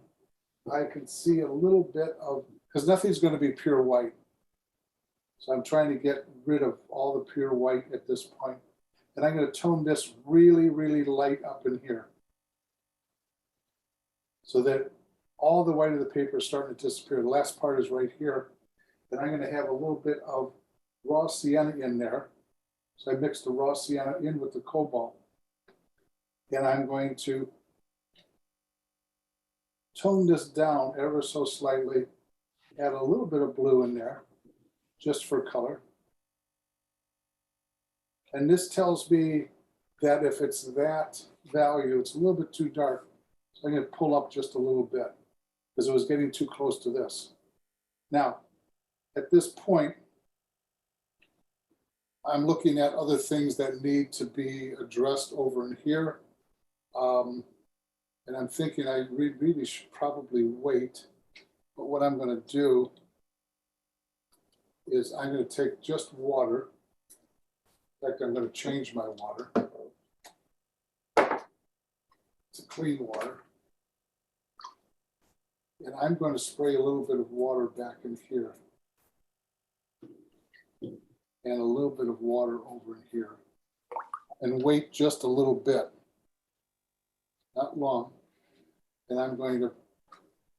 A: I can see a little bit of, because nothing's going to be pure white. So I'm trying to get rid of all the pure white at this point. And I'm going to tone this really, really light up in here, so that all the white of the paper is starting to disappear. The last part is right here. Then I'm going to have a little bit of raw sienna in there. So I mix the raw sienna in with the cobalt. And I'm going to tone this down ever so slightly, add a little bit of blue in there, just for color. And this tells me that if it's that value, it's a little bit too dark. So I'm going to pull up just a little bit, because it was getting too close to this. Now, at this point, I'm looking at other things that need to be addressed over in here. And I'm thinking I really should probably wait. But what I'm going to do is I'm going to take just water. In fact, I'm going to change my water to clean water. And I'm going to spray a little bit of water back in here. And a little bit of water over in here. And wait just a little bit. Not long. And I'm going to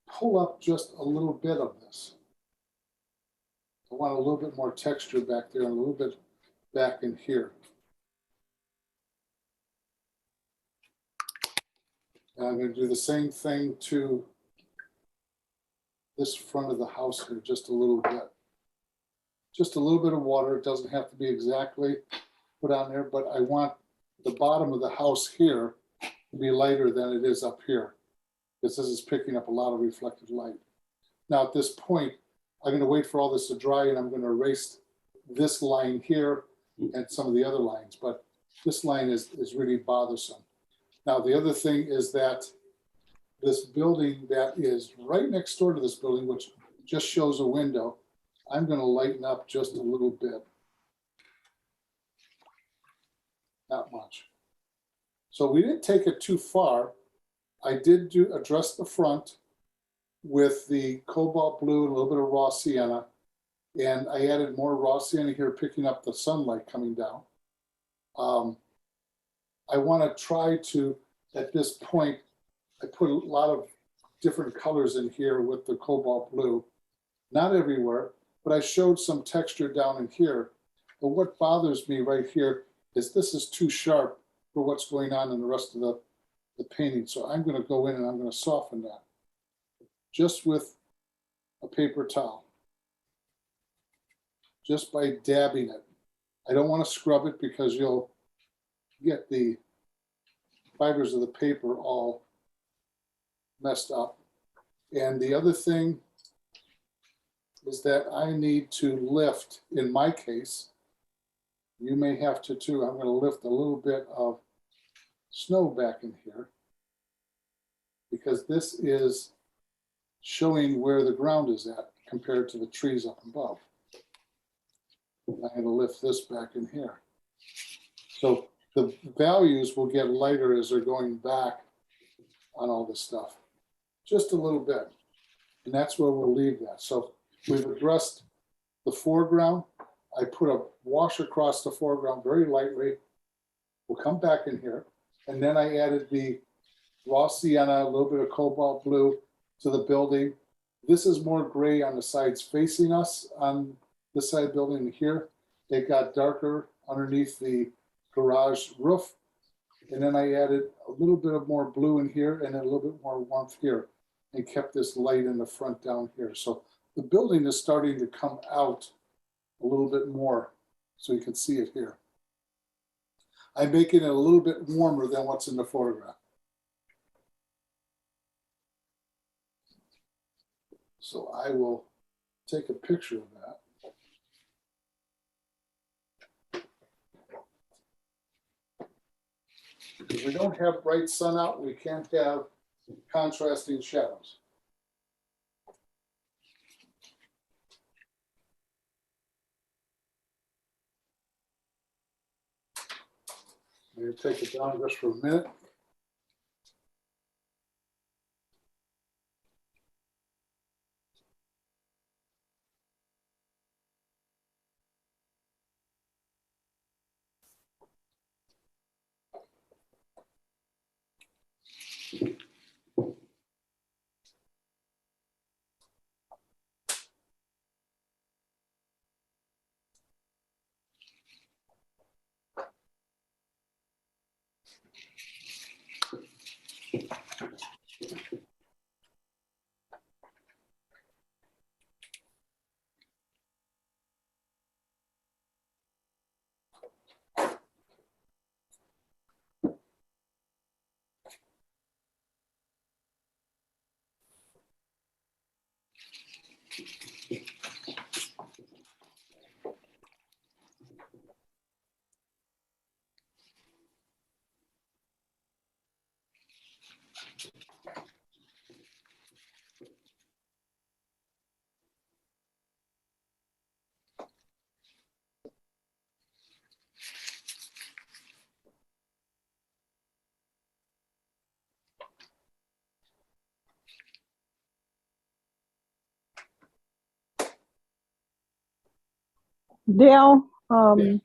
A: pull up just a little bit of this. I want a little bit more texture back there and a little bit back in here. And I'm going to do the same thing to this front of the house here, just a little bit. Just a little bit of water. It doesn't have to be exactly put on there, but I want the bottom of the house here to be lighter than it is up here, because this is picking up a lot of reflected light. Now at this point, I'm going to wait for all this to dry, and I'm going to erase this line here and some of the other lines, but this line is really bothersome. Now, the other thing is that this building that is right next door to this building, which just shows a window, I'm gonna lighten up just a little bit. Not much. So we didn't take it too far. I did address the front with the cobalt blue and a little bit of raw sienna. And I added more raw sienna here, picking up the sunlight coming down. I want to try to, at this point, I put a lot of different colors in here with the cobalt blue. Not everywhere, but I showed some texture down in here. But what bothers me right here is this is too sharp for what's going on in the rest of the painting. So I'm going to go in and I'm going to soften that just with a paper towel, just by dabbing it. I don't want to scrub it because you'll get the fibers of the paper all messed up. And the other thing is that I need to lift, in my case, you may have to too, I'm going to lift a little bit of snow back in here because this is showing where the ground is at compared to the trees up above. I'm going to lift this back in here. So the values will get lighter as they're going back on all this stuff. Just a little bit. And that's where we'll leave that. So we've addressed the foreground. I put a wash across the foreground very lightly. We'll come back in here. And then I added the raw sienna, a little bit of cobalt blue to the building. This is more gray on the sides facing us on this side building here. It got darker underneath the garage roof. And then I added a little bit of more blue in here and a little bit more warmth here and kept this light in the front down here. So the building is starting to come out a little bit more so you can see it here. I'm making it a little bit warmer than what's in the photograph. So I will take a picture of that. If we don't have bright sun out, we can't have contrasting shadows. I'm going to take it down just for a minute.
C: Dale, I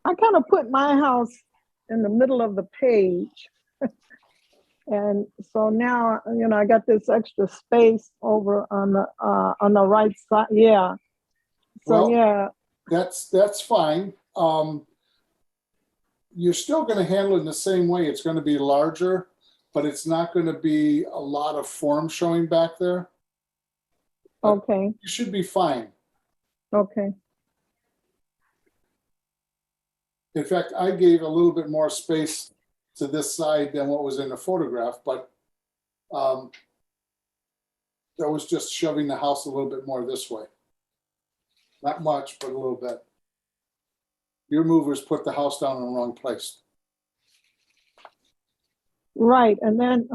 C: kind of put my house in the middle of the page. And so now, you know, I got this extra space over on the right side. Yeah. So
A: Well,
C: yeah.
A: That's fine. You're still going to handle it in the same way. It's going to be larger, but it's not going to be a lot of form showing back there.
C: Okay.
A: You should be fine.
C: Okay.
A: In fact, I gave a little bit more space to this side than what was in the photograph, but that was just shoving the house a little bit more this way. Not much, but a little bit. Your movers put the house down in the wrong place.
C: Right, and then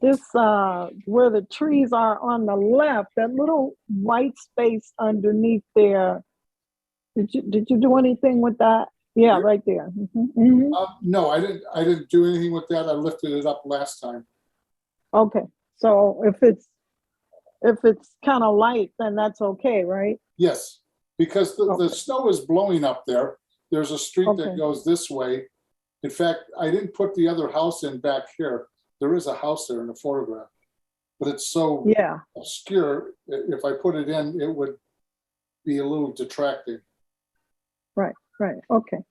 C: this, where the trees are on the left, that little white space underneath there, did you do anything with that? Yeah,
A: Here?
C: right there. Mhm.
A: No, I didn't do anything with that. I lifted it up last time.
C: Okay, so if it's kind of light, then that's okay, right?
A: Yes, because the
C: Okay.
A: snow is blowing up there. There's a street that
C: Okay.
A: goes this way. In fact, I didn't put the other house in back here. There is a house there in the photograph, but it's so
C: Yeah,
A: obscure. If I put it in, it would be a little detracting.
C: right, okay.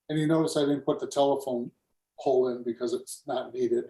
A: And you notice I didn't put the telephone pole in because it's not needed.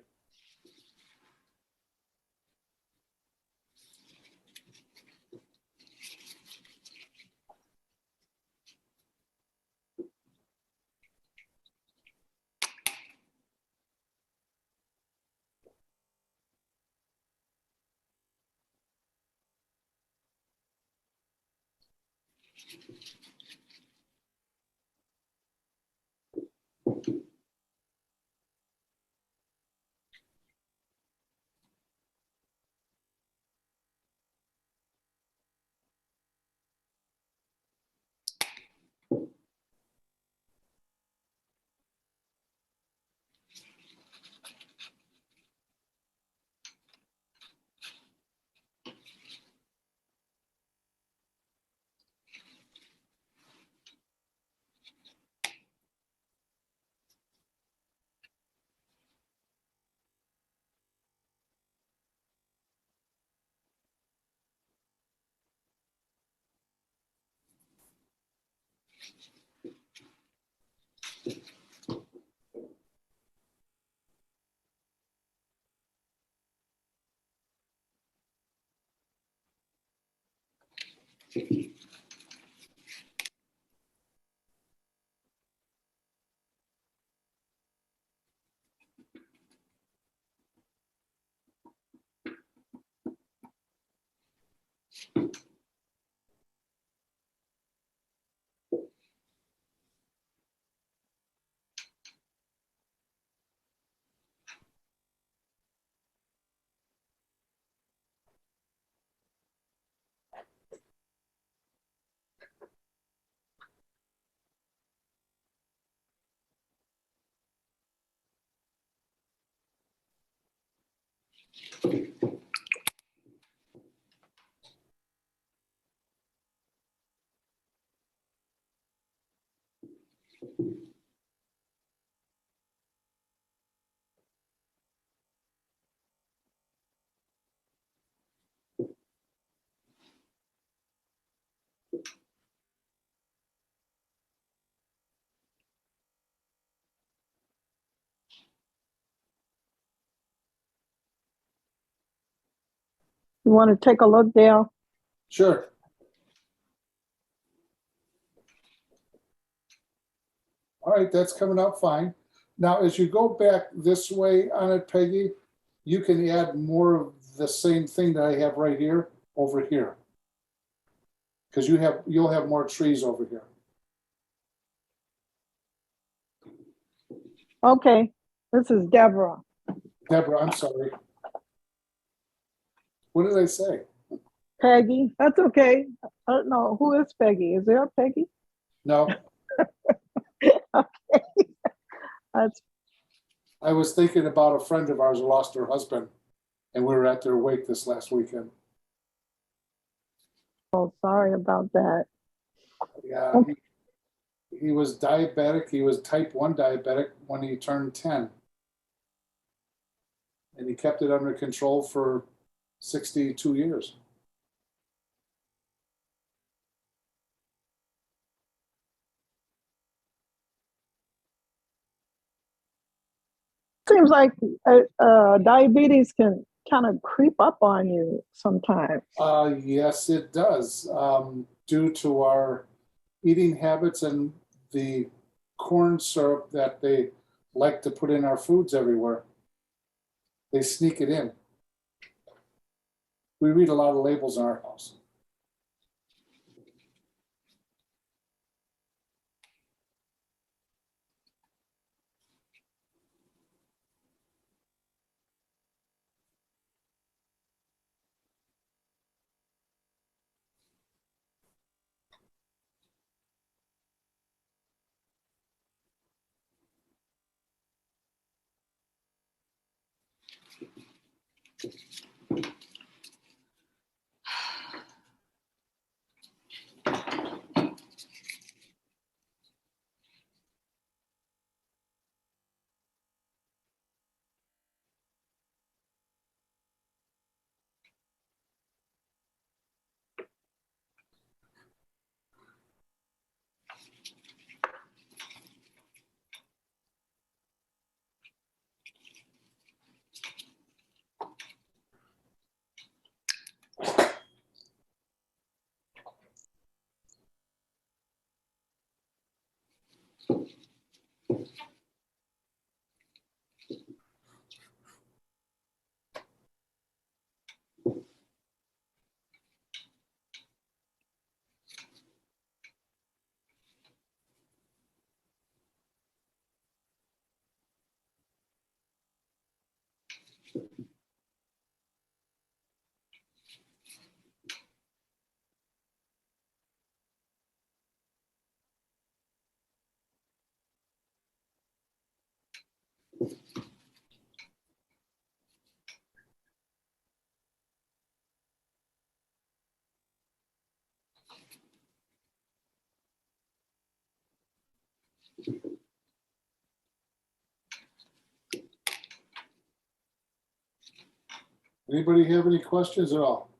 C: You want to take a look, Dale?
A: Sure. All right, that's coming out fine. Now, as you go back this way on it, Peggy, you can add more of the same thing that I have right here over here. Because you'll have more trees over here.
C: Okay, this is Deborah.
A: Deborah, I'm sorry. What did I say?
C: Peggy, that's okay. I don't know, who is Peggy? Is there a Peggy?
A: No,
C: That's,
A: I was thinking about a friend of ours who lost her husband, and we were at their wake this last weekend.
C: oh, sorry about that.
A: Yeah, he was diabetic. He was type 1 diabetic when he turned 10. And he kept it under control for 62 years.
C: Seems like diabetes can kind of creep up on you sometimes.
A: Yes, it does. Due to our eating habits and the corn syrup that they like to put in our foods everywhere. They sneak it in. We read a lot of labels in our house. Anybody have any questions at all?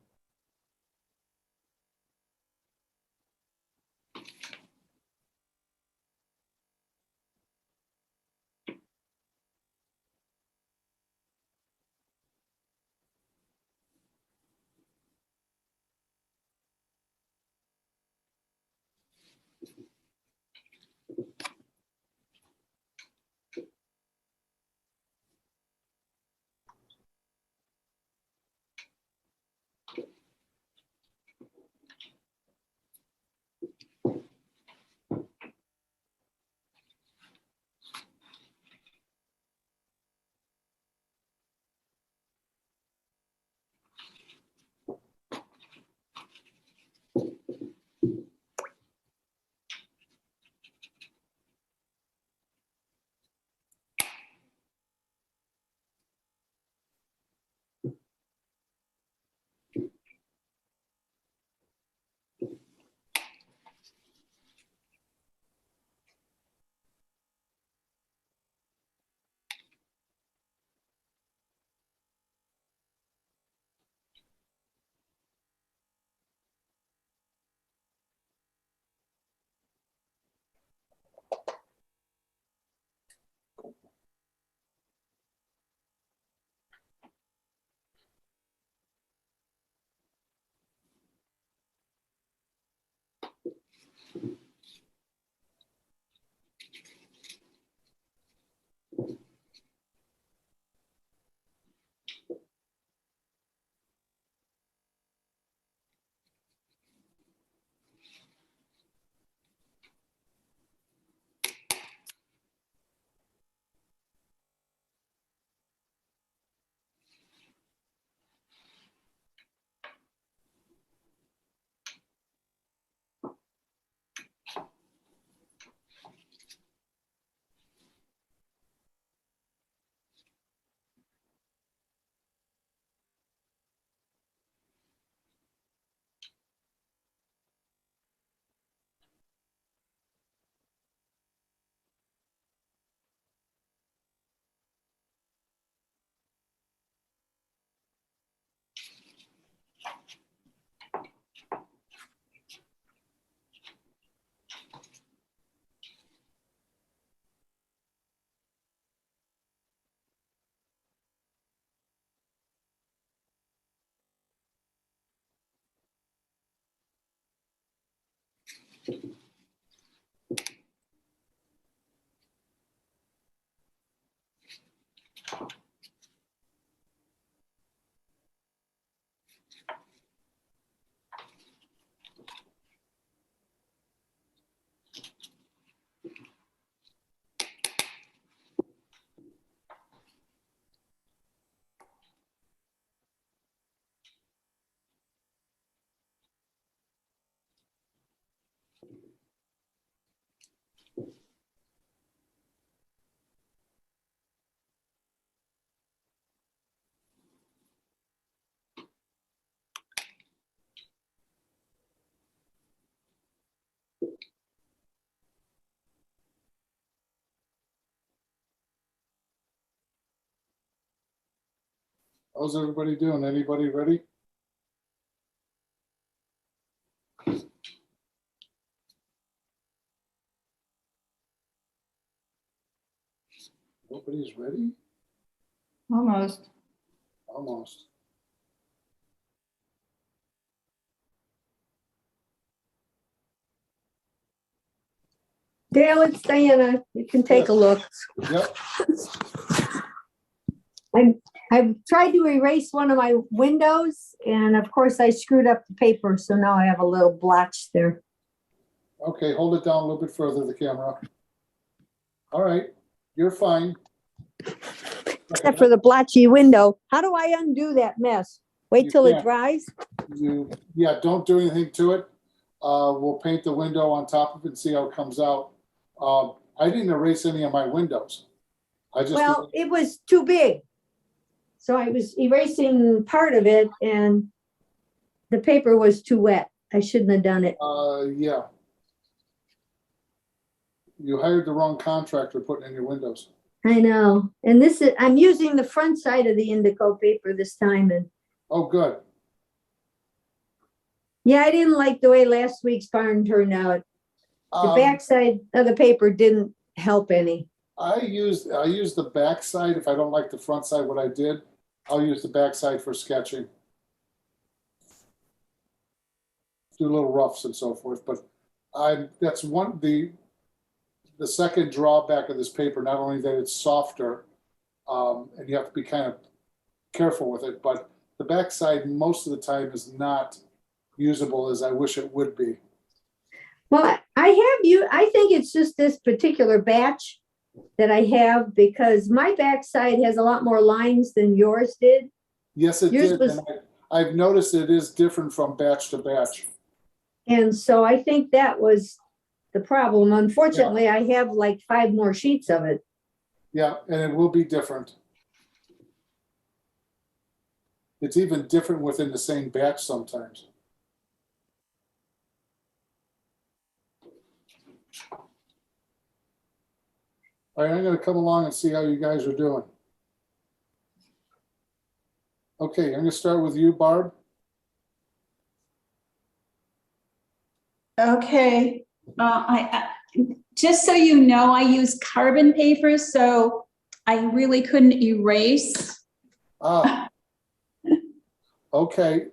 A: How's everybody doing? Anybody ready? Nobody's ready?
B: Almost.
A: Almost.
B: Dale, it's Diana. You can take a look.
A: Yep.
B: I've tried to erase one of my windows, and of course I screwed up the paper, so now I have a little blotch there.
A: Okay, hold it down a little bit further, the camera. All right, you're fine.
B: Except for the blotchy window. How do I undo that mess? Wait
A: You
B: till it
A: can't.
B: dries?
A: Yeah, don't do anything to it. We'll paint the window on top of it and see how it comes out. I didn't erase any of my windows. I just,
B: Well, it was too big. So I was erasing part of it and the paper was too wet. I shouldn't have done it.
A: yeah. You hired the wrong contractor putting in your windows.
B: I know. And this is, I'm using the front side of the indigo paper this time. And
A: Oh, good.
B: yeah, I didn't like the way last week's barn turned out. The
A: Um,
B: back side of the paper didn't help any.
A: I use the back side. If I don't like the front side, what I did, I'll use the back side for sketching. Do little roughs and so forth, but that's one, the second drawback of this paper, not only that it's softer, and you have to be kind of careful with it, but the back side most of the time is not usable as I wish it would be.
B: Well, I think it's just this particular batch that I have because my backside has a lot more lines than yours did.
A: Yes, it
B: Yours
A: did,
B: was-
A: and I've noticed it is different from batch to batch.
B: And so I think that was the problem. Unfortunately, I have like 5 more sheets of it.
A: Yeah, and it will be different. It's even different within the same batch sometimes. All right, I'm gonna come along and see how you guys are doing. Okay, I'm gonna start with you, Barb.
D: Okay, just so you know, I use carbon paper, so I really couldn't erase.
A: Ah. Okay,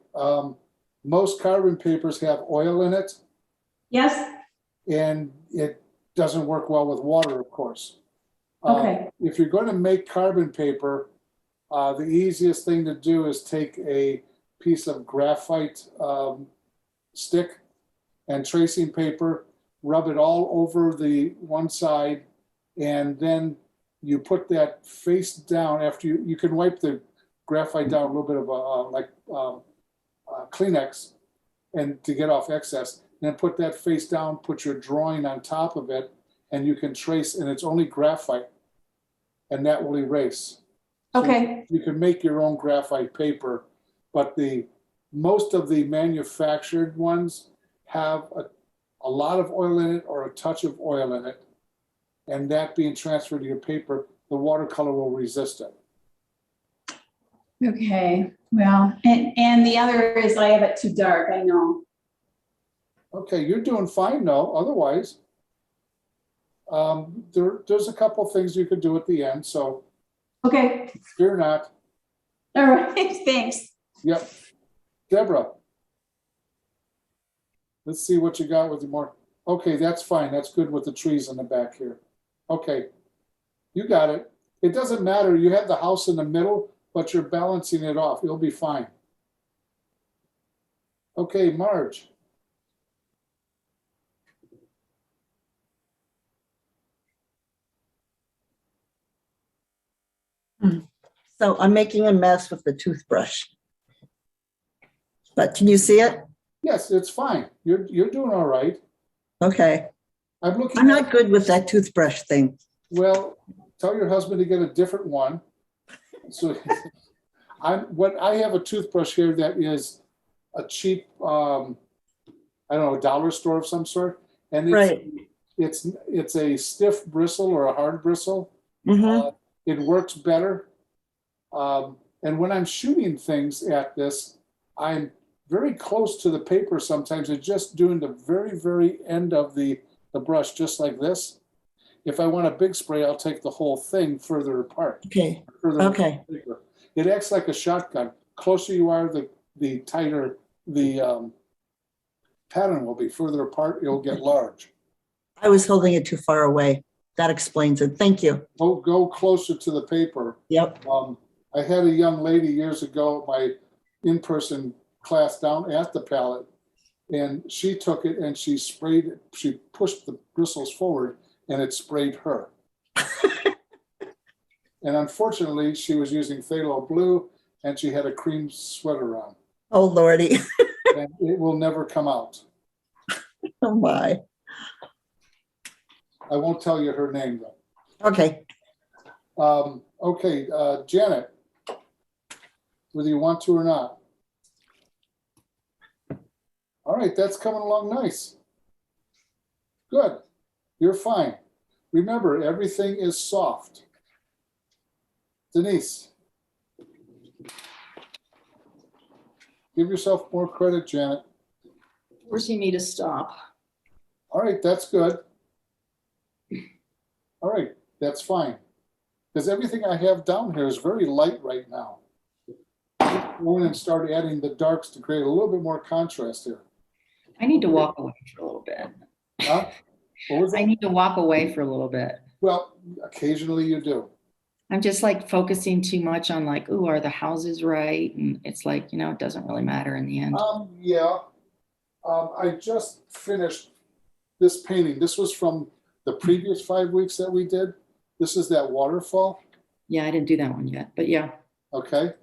A: most carbon papers have oil in it,
D: Yes,
A: and it doesn't work well with water, of course.
D: okay,
A: If you're going to make carbon paper, the easiest thing to do is take a piece of graphite stick and tracing paper, rub it all over the one side, and then you put that face down. After you can wipe the graphite down a little bit of Kleenex and to get off excess, and then put that face down, put your drawing on top of it, and you can trace, and it's only graphite, and that will erase. So
D: okay,
A: you can make your own graphite paper, but most of the manufactured ones have a lot of oil in it or a touch of oil in it, and that being transferred to your paper, the watercolor will resist it.
D: okay. Well, and the other is I have it too dark, I know.
A: Okay, you're doing fine though, otherwise. There's a couple things you could do at the end, so
D: Okay,
A: fear not.
D: all right, thanks.
A: Yep. Deborah. Let's see what you got with your more. Okay, that's fine. That's good with the trees in the back here. Okay, you got it. It doesn't matter. You have the house in the middle, but you're balancing it off. It'll be fine. Okay, Marge.
G: So I'm making a mess with the toothbrush. But can you see it?
A: Yes, it's fine. You're doing all right.
G: Okay.
A: I'm looking
G: I'm
A: at,
G: not good with that toothbrush thing.
A: well, tell your husband to get a different one. So I have a toothbrush here that is a cheap, I don't know, dollar store of some sort. And
G: Right.
A: it's a stiff bristle or a hard bristle.
G: Mhm.
A: It works better. And when I'm shooting things at this, I'm very close to the paper sometimes. It's just doing the very, very end of the brush, just like this. If I want a big spray, I'll take the whole thing further apart.
G: Okay.
A: Further
G: Okay.
A: apart. It acts like a shotgun. Closer you are, the tighter the pattern will be. Further apart, it'll get large.
G: I was holding it too far away. That explains it. Thank you.
A: Go closer to the paper.
G: Yep.
A: I had a young lady years ago at my in-person class down at the pallet, and she took it and she sprayed it. She pushed the bristles forward and it sprayed her. And unfortunately, she was using phthalo blue and she had a cream sweater on.
G: Oh, Lordy.
A: And it will never come out.
G: Oh, my.
A: I won't tell you her name though.
G: Okay.
A: Okay, Janet, whether you want to or not. All right, that's coming along nice. Good, you're fine. Remember, everything is soft. Denise. Give yourself more credit, Janet.
F: Forcing me to stop.
A: All right, that's good. All right, that's fine. Because everything I have down here is very light right now. Go in and start adding the darks to create a little bit more contrast here.
F: I need to walk away for a little bit.
A: Huh? What was
F: I
A: that?
F: need to walk away for a little bit.
A: Well, occasionally you do.
F: I'm just like focusing too much on like, ooh, are the houses right? And it's like, it doesn't really matter in the end.
A: Yeah. I just finished this painting. This was from the previous 5 weeks that we did. This is that waterfall.
F: Yeah, I didn't do that one yet, but yeah.
A: Okay.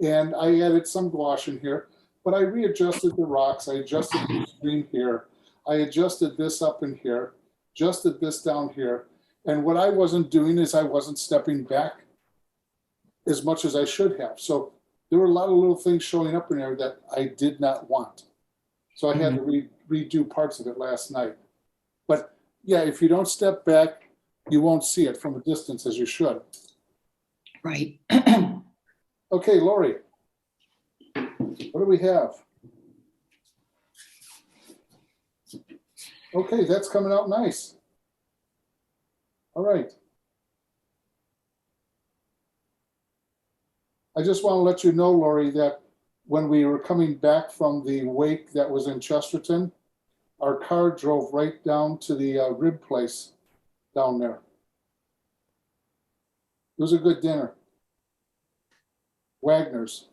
A: And I added some gouache in here, but I readjusted the rocks. I adjusted the screen here. I adjusted this up in here, adjusted this down here. And what I wasn't doing is I wasn't stepping back as much as I should have. So there were a lot of little things showing up in there that I did not want. So I had to redo parts of it last night. But yeah, if you don't step back, you won't see it from a distance as you should.
F: Right.
A: Okay, Lori, what do we have? Okay, that's coming out nice. All right. I just want to let you know, Lori, that when we were coming back from the wake that was in Chesterton, our car drove right down to the rib place down there. It was a good dinner. Wagner's.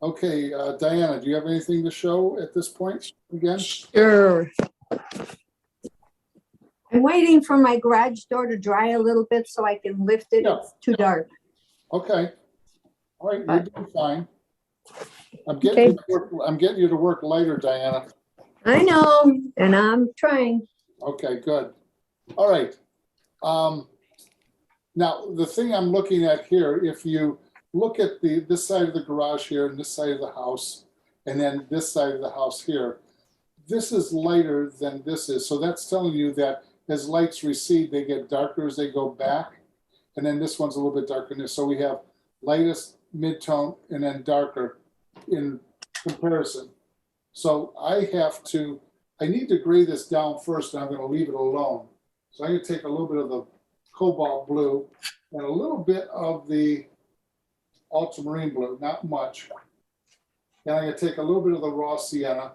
A: Okay, Diana, do you have anything to show at this point again?
B: Sure. I'm waiting for my garage door to dry a little bit so I can lift it.
A: Yeah.
B: It's too dark.
A: Okay. All right, you're doing fine. I'm getting you to work later, Diana.
B: I know, and I'm trying.
A: Okay, good. All right. Now, the thing I'm looking at here, if you look at this side of the garage here and this side of the house, and then this side of the house here, this is lighter than this is. So that's telling you that as lights recede, they get darker as they go back. And then this one's a little bit darker than this. So we have lightest, mid-tone, and then darker in comparison. So I need to gray this down first, and I'm going to leave it alone. So I'm going to take a little bit of the cobalt blue and a little bit of the ultramarine blue, not much. And I'm gonna take a little bit of the raw sienna.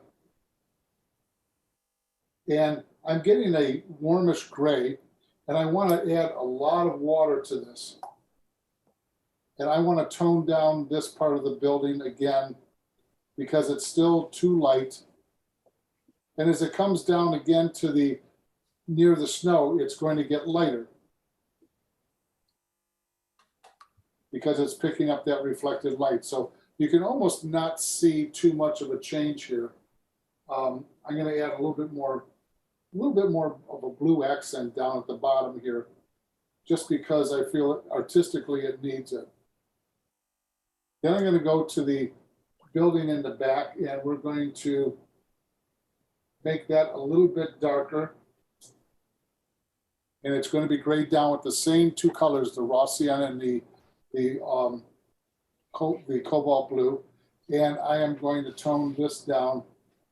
A: And I'm getting a warmish gray, and I want to add a lot of water to this. And I want to tone down this part of the building again because it's still too light. And as it comes down again to the near the snow, it's going to get lighter because it's picking up that reflected light. So you can almost not see too much of a change here. I'm going to add a little bit more of a blue accent down at the bottom here, just because I feel artistically it needs it. Then I'm going to go to the building in the back, and we're going to make that a little bit darker. And it's going to be grayed down with the same two colors, the raw sienna and the cobalt blue. And I am going to tone this down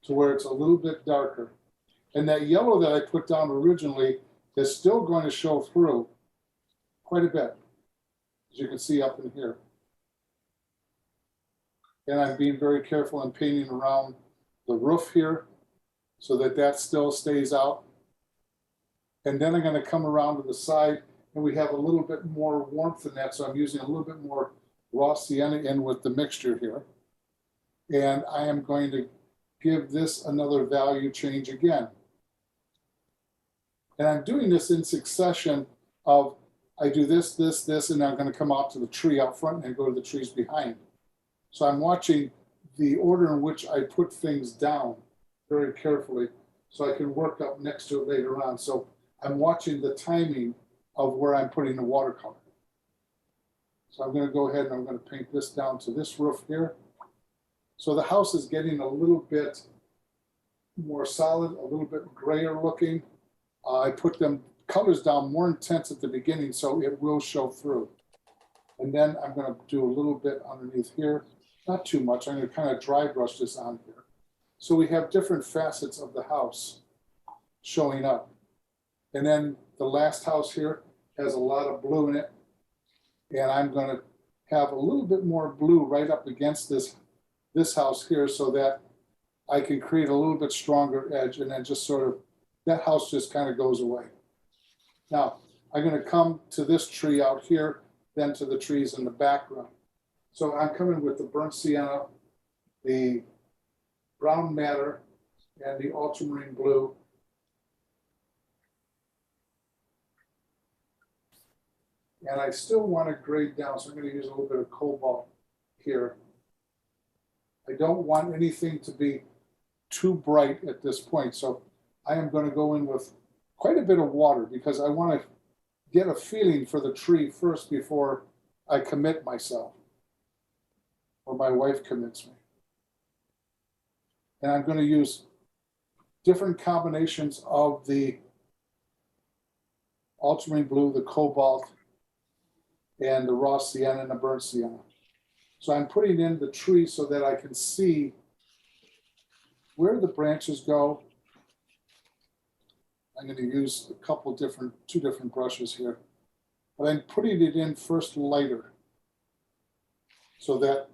A: to where it's a little bit darker. And that yellow that I put down originally is still going to show through quite a bit, as you can see up in here. And I'm being very careful in painting around the roof here so that that still stays out. And then I'm going to come around to the side, and we have a little bit more warmth in that, so I'm using a little bit more raw sienna in with the mixture here. And I am going to give this another value change again. And I'm doing this in succession of, I do this, this, this, and I'm going to come out to the tree out front and go to the trees behind. So I'm watching the order in which I put things down very carefully so I can work up next to it later on. So I'm watching the timing of where I'm putting the watercolor. So I'm going to go ahead and I'm going to paint this down to this roof here. So the house is getting a little bit more solid, a little bit grayer looking. I put them colors down more intense at the beginning so it will show through. And then I'm going to do a little bit underneath here. Not too much. I'm going to kind of dry brush this on here. So we have different facets of the house showing up. And then the last house here has a lot of blue in it. And I'm going to have a little bit more blue right up against this house here so that I can create a little bit stronger edge, and then just sort of, that house just kind of goes away. Now, I'm going to come to this tree out here, then to the trees in the background. So I'm coming with the burnt sienna, the brown madder, and the ultramarine blue. And I still want to grade down, so I'm going to use a little bit of cobalt here. I don't want anything to be too bright at this point, so I am going to go in with quite a bit of water because I want to get a feeling for the tree first before I commit myself, or my wife commits me. And I'm going to use different combinations of the ultramarine blue, the cobalt, and the raw sienna and the burnt sienna. So I'm putting in the tree so that I can see where the branches go. I'm going to use a couple different, two different brushes here, but I'm putting it in first lighter so that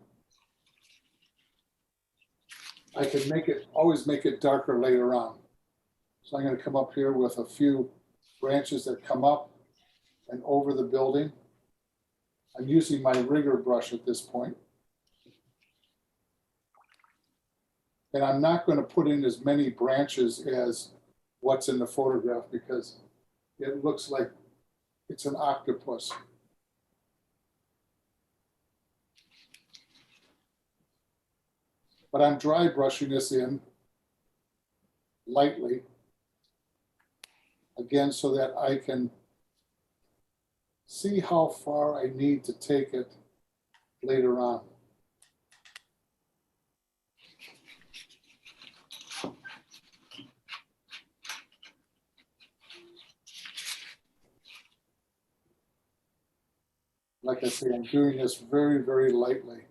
A: I can always make it darker later on. So I'm going to come up here with a few branches that come up and over the building. I'm using my rigger brush at this point. And I'm not going to put in as many branches as what's in the photograph because it looks like it's an octopus. But I'm dry brushing this in lightly, again, so that I can see how far I need to take it later on. Like I say, I'm doing this very, very lightly.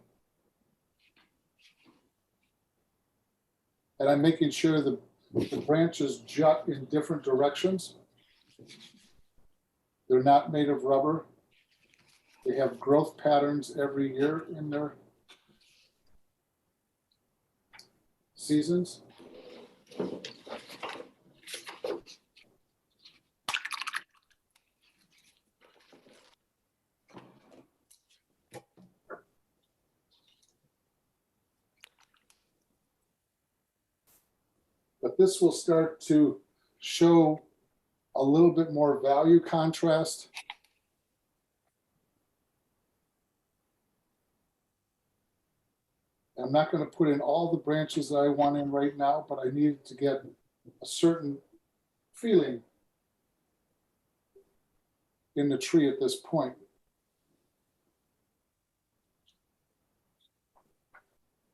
A: And I'm making sure the branches jut in different directions. They're not made of rubber. They have growth patterns every year in their seasons. But this will start to show a little bit more value contrast. I'm not going to put in all the branches that I want in right now, but I need to get a certain feeling in the tree at this point.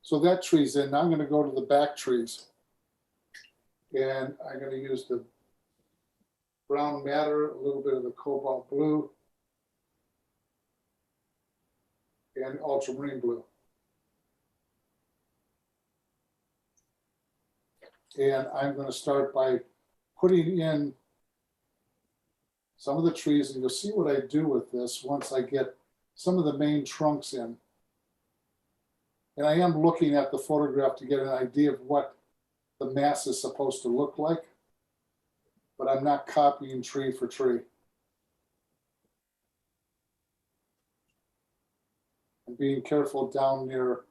A: So that tree's in. Now I'm going to go to the back trees. And I'm going to use the brown matter, a little bit of the cobalt blue, and ultramarine blue. And I'm going to start by putting in some of the trees, and you'll see what I do with this once I get some of the main trunks in. And I am looking at the photograph to get an idea of what the mass is supposed to look like, but I'm not copying tree for tree. I'm being careful down near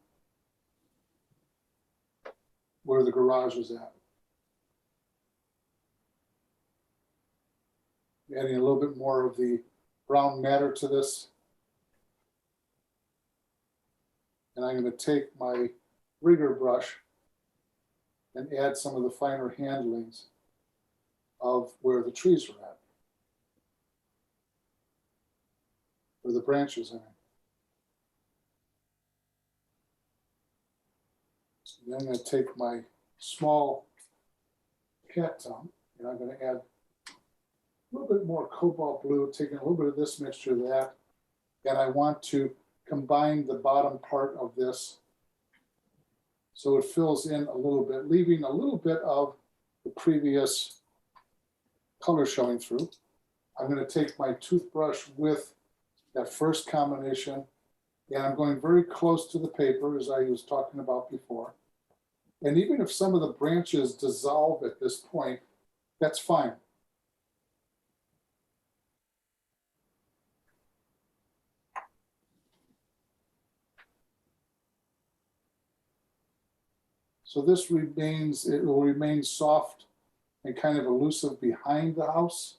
A: where the garage is at. Adding a little bit more of the brown matter to this. And I'm going to take my rigger brush and add some of the finer handlings of where the trees are at. Where the branches are. So then I'm going to take my small cat tongue and I'm going to add a little bit more cobalt blue, taking a little bit of this mixture of that. And I want to combine the bottom part of this so it fills in a little bit, leaving a little bit of the previous color showing through. I'm going to take my toothbrush with that first combination, and I'm going very close to the paper, as I was talking about before. And even if some of the branches dissolve at this point, that's fine. So this remains, it will remain soft and kind of elusive behind the house.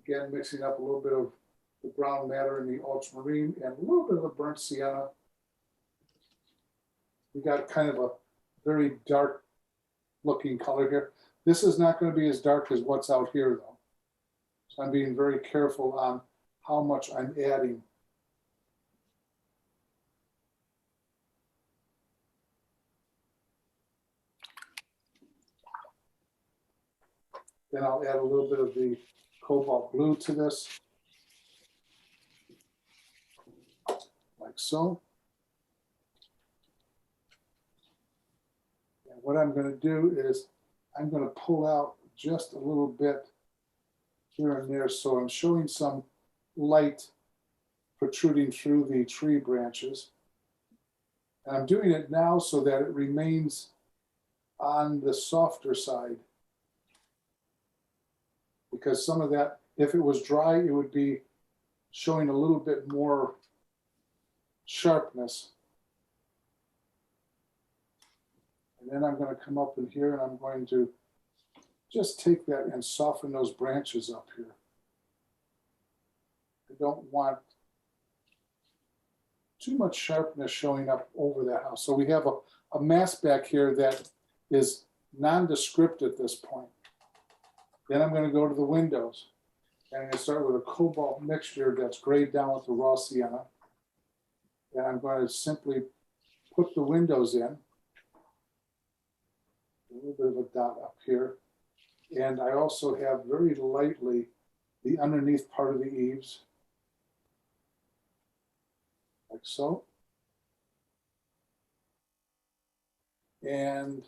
A: Again, mixing up a little bit of the brown matter and the ultramarine and a little bit of the burnt sienna. We got kind of a very dark looking color here. This is not going to be as dark as what's out here though. So I'm being very careful on how much I'm adding. Then I'll add a little bit of the cobalt blue to this, like so. And what I'm going to do is I'm going to pull out just a little bit here and there, so I'm showing some light protruding through the tree branches. And I'm doing it now so that it remains on the softer side. Because some of that, if it was dry, it would be showing a little bit more sharpness. And then I'm going to come up in here and I'm going to just take that and soften those branches up here. I don't want too much sharpness showing up over that house. So we have a mass back here that is nondescript at this point. Then I'm going to go to the windows. And I'm going to start with a cobalt mixture that's grayed down with the raw sienna. And I'm going to simply put the windows in. A little bit of a dot up here. And I also have very lightly the underneath part of the eaves. Like so. And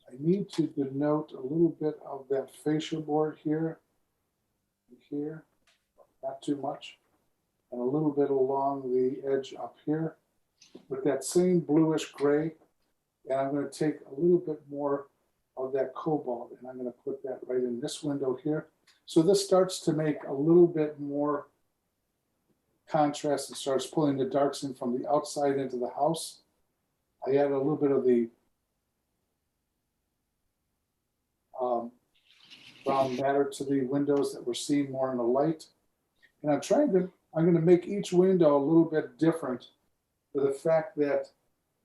A: I need to denote a little bit of that fascia board here, here. not too much, and a little bit along the edge up here with that same bluish gray. And I'm going to take a little bit more of that cobalt, and I'm going to put that right in this window here. So this starts to make a little bit more contrast and starts pulling the darks in from the outside into the house. I add a little bit of the brown matter to the windows that we're seeing more in the light. And I'm going to make each window a little bit different for the fact that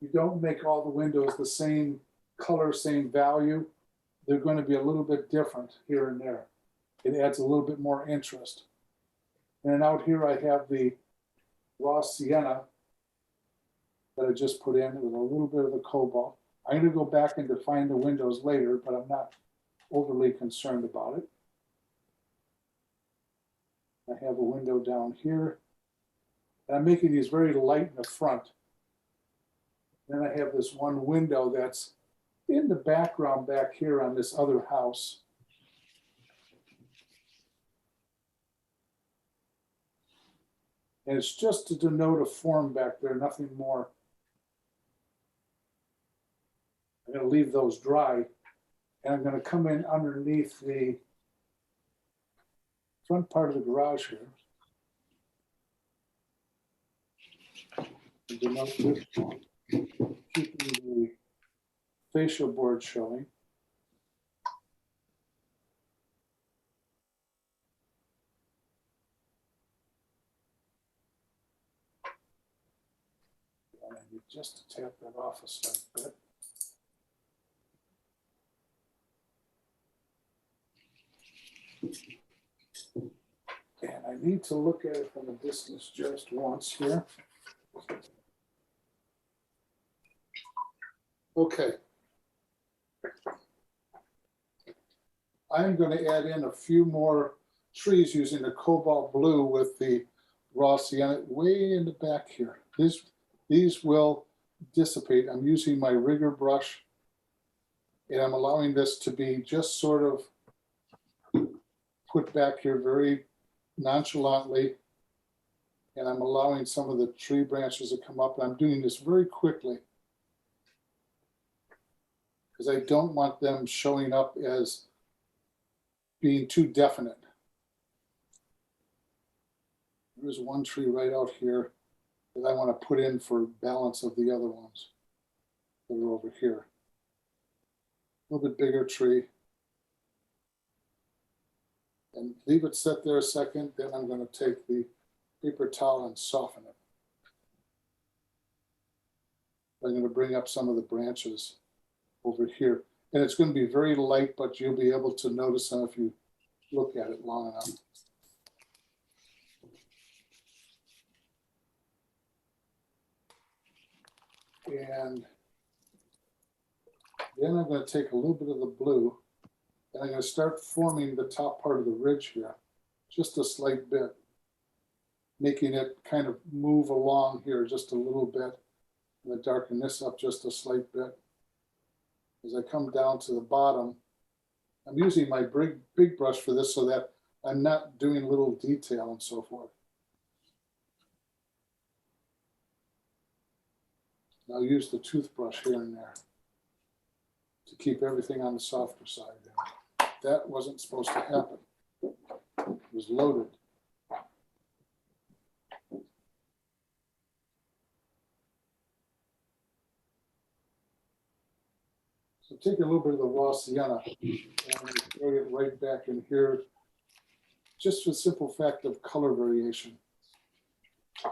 A: you don't make all the windows the same color, same value. They're going to be a little bit different here and there. It adds a little bit more interest. And out here I have the raw sienna that I just put in with a little bit of the cobalt. I'm going to go back and define the windows later, but I'm not overly concerned about it. I have a window down here. And I'm making these very light in the front. Then I have this one window that's in the background back here on this other house. And it's just to denote a form back there, nothing more. I'm going to leave those dry. And I'm going to come in underneath the front part of the garage here. And denote this, keeping the facial board showing. And I need just to tap that off a slight bit. And I need to look at it from a distance just once here. Okay. I'm going to add in a few more trees using the cobalt blue with the raw sienna way in the back here. These will dissipate. I'm using my rigger brush, and I'm allowing this to be just sort of put back here very nonchalantly. And I'm allowing some of the tree branches to come up. And I'm doing this very quickly because I don't want them showing up as being too definite. There's one tree right out here that I want to put in for balance of the other ones that are over here. A little bit bigger tree. And leave it set there a second. Then I'm going to take the paper towel and soften it. I'm going to bring up some of the branches over here. And it's going to be very light, but you'll be able to notice them if you look at it long enough. And then I'm going to take a little bit of the blue, and I'm going to start forming the top part of the ridge here, just a slight bit, making it kind of move along here just a little bit. I'm going to darken this up just a slight bit. As I come down to the bottom, I'm using my big brush for this so that I'm not doing little detail and so forth. I'll use the toothbrush here and there to keep everything on the softer side. That wasn't supposed to happen. It was loaded. So take a little bit of the raw sienna and throw it right back in here, just for the simple fact of color variation,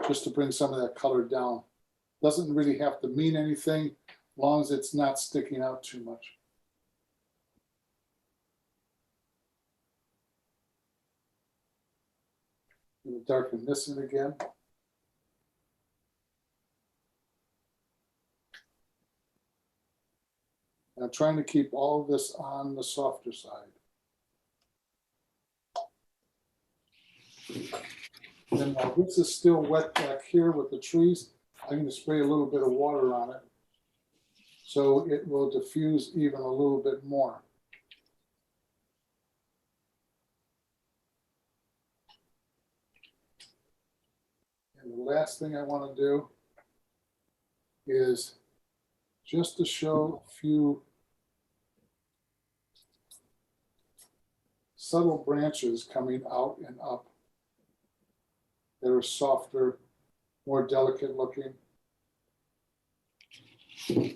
A: just to bring some of that color down. Doesn't really have to mean anything, as long as it's not sticking out too much. I'm going to darken this in again. And I'm trying to keep all of this on the softer side. And while this is still wet back here with the trees, I'm going to spray a little bit of water on it so it will diffuse even a little bit more. And the last thing I want to do is just to show a few subtle branches coming out and up that are softer, more delicate looking. Put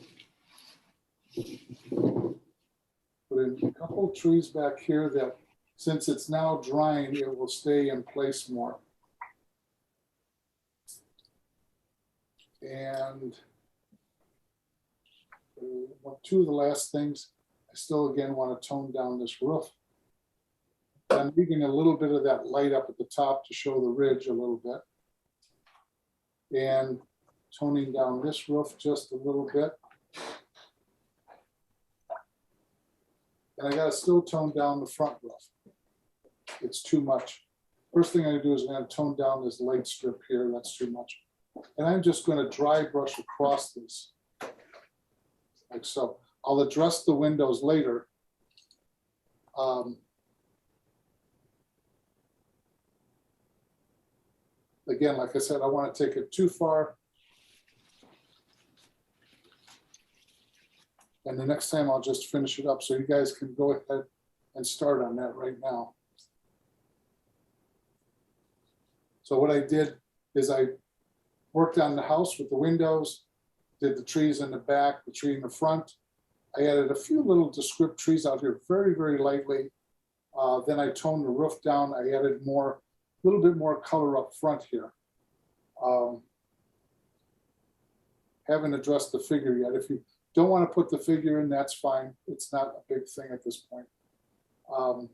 A: in a couple of trees back here that, since it's now drying, it will stay in place more. And two of the last things, I still again want to tone down this roof. I'm leaving a little bit of that light up at the top to show the ridge a little bit. And toning down this roof just a little bit. And I gotta still tone down the front roof. It's too much. First thing I do is I'm gonna tone down this light strip here. That's too much. And I'm just gonna dry brush across this. Like so. I'll address the windows later. Again, like I said, I want to take it too far. And the next time I'll just finish it up so you guys can go ahead and start on that right now. So what I did is I worked on the house with the windows, did the trees in the back, the tree in the front. I added a few little descript trees out here very, very lightly. Then I toned the roof down. I added a little bit more color up front here. Haven't addressed the figure yet. If you don't want to put the figure in, that's fine. It's not a big thing at this point. And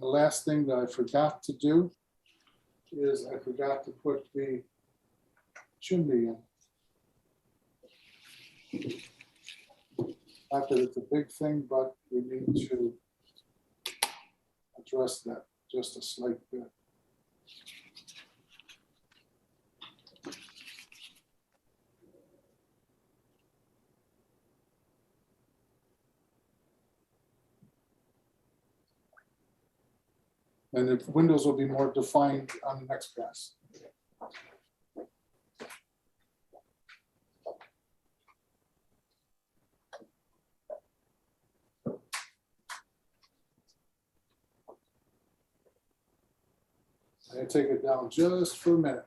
A: the last thing that I forgot to do is I forgot to put the chimney in. Not that it's a big thing, but we need to address that just a slight bit. And the windows will be more defined on the next pass. I take it down just for a minute.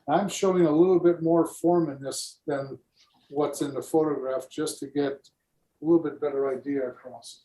A: I'm showing a little bit more form in this than what's in the photograph just to get a little bit better idea across.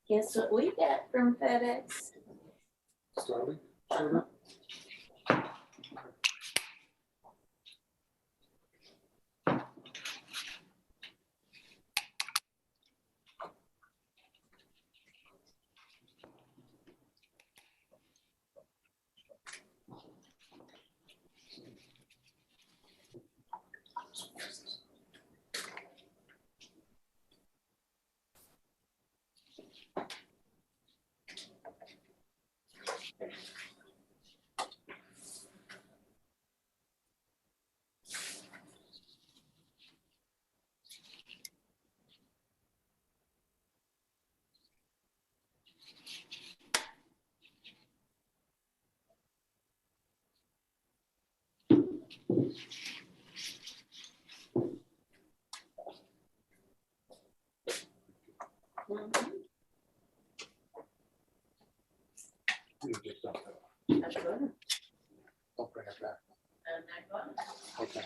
E: Guess what we got from FedEx?
A: Starting, sugar. You get that.
E: That's good.
A: I'll bring it back.
E: I'm not going.
A: Okay.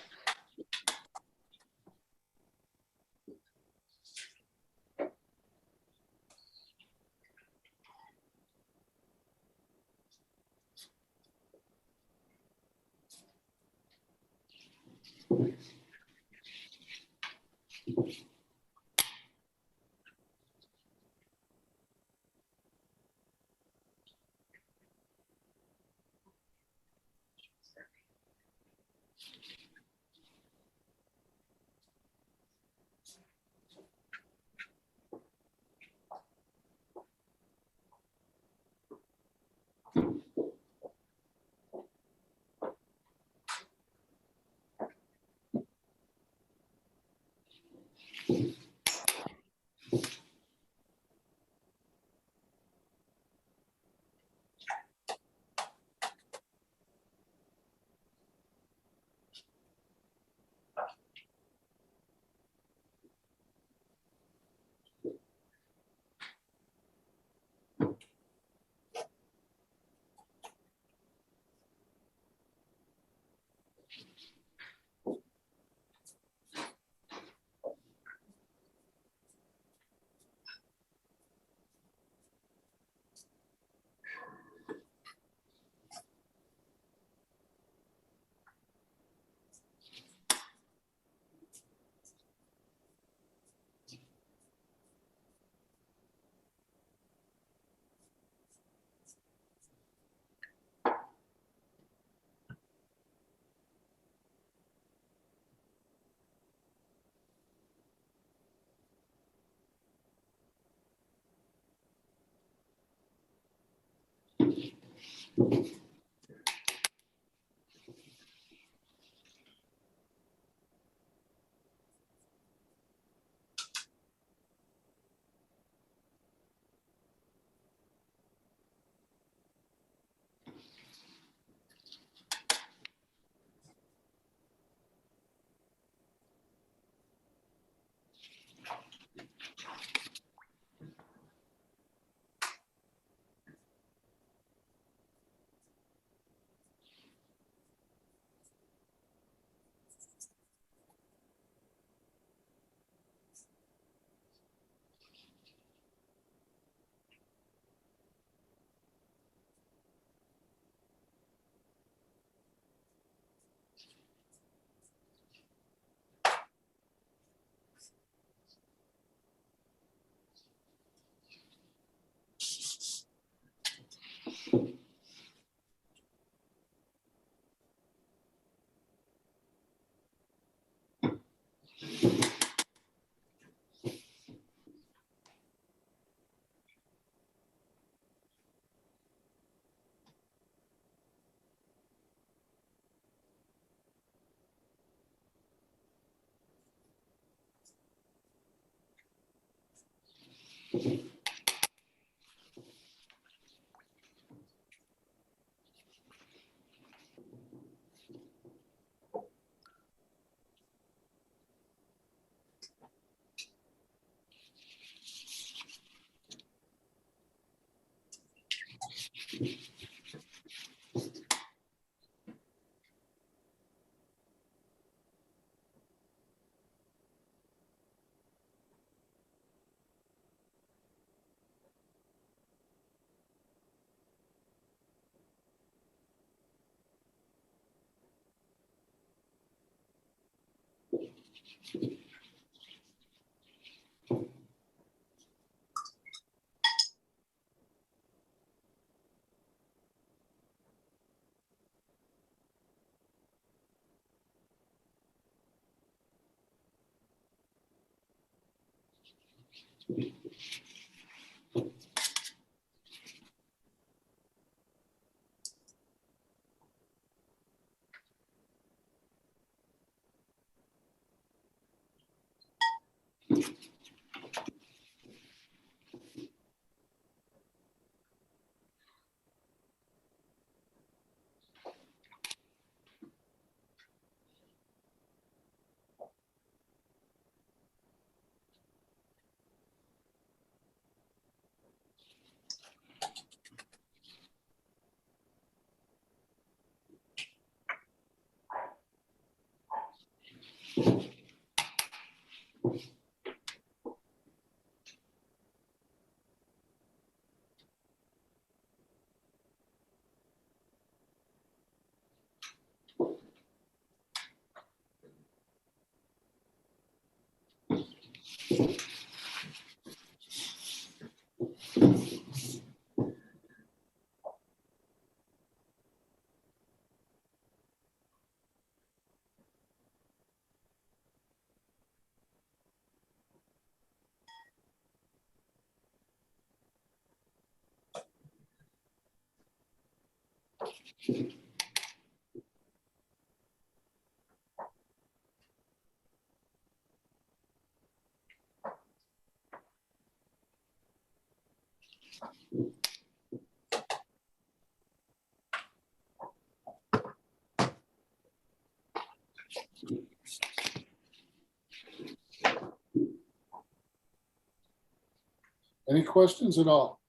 A: Any questions at all?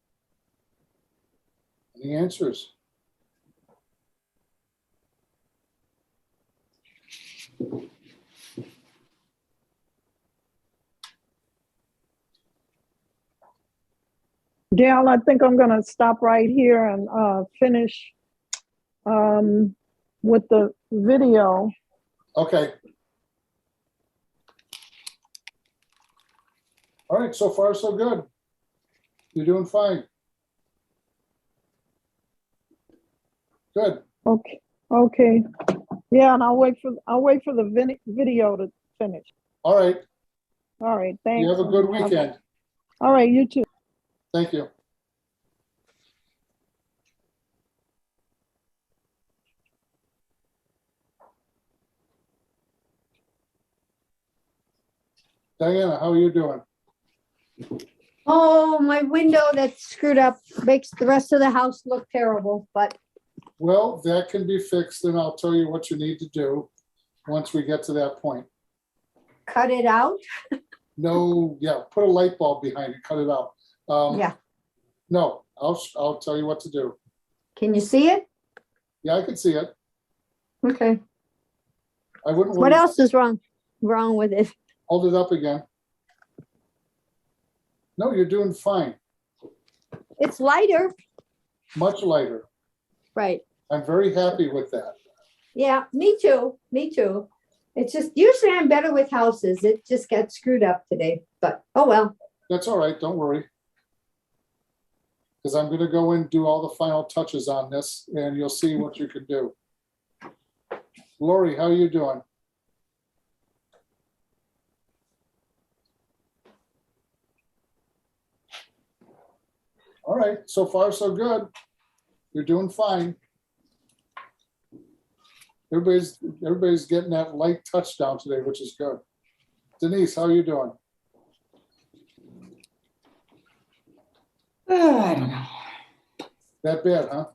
A: Any answers?
C: Dale, I think I'm gonna stop right here and finish with the video.
A: Okay. All right, so far so good. You're doing fine. Good.
C: Okay, okay. Yeah, and I'll wait for the video to finish.
A: All right.
C: All right, thanks.
A: You have a good weekend.
C: All right, you too.
A: Thank you. Diana, how are you doing?
B: Oh, my window that's screwed up makes the rest of the house look terrible, but
A: Well, that can be fixed, and I'll tell you what you need to do once we get to that point.
B: cut it out.
A: No, yeah, put a light bulb behind it, cut it out.
B: Yeah.
A: No, I'll tell you what to do.
B: Can you see it?
A: Yeah, I can see it.
B: Okay.
A: I wouldn't
B: What
A: worry.
B: else is wrong with it?
A: Hold it up again. No, you're doing fine.
B: It's lighter.
A: Much lighter.
B: Right.
A: I'm very happy with that.
B: Yeah, me too. Me too. It's just usually I'm better with houses. It just got screwed up today, but oh well.
A: That's all right, don't worry. Because I'm gonna go and do all the final touches on this, and you'll see what you can do. Lori, how are you doing? All right, so far so good. You're doing fine. Everybody's getting that light touchdown today, which is good. Denise, how are you doing?
F: I don't know.
A: That bad, huh?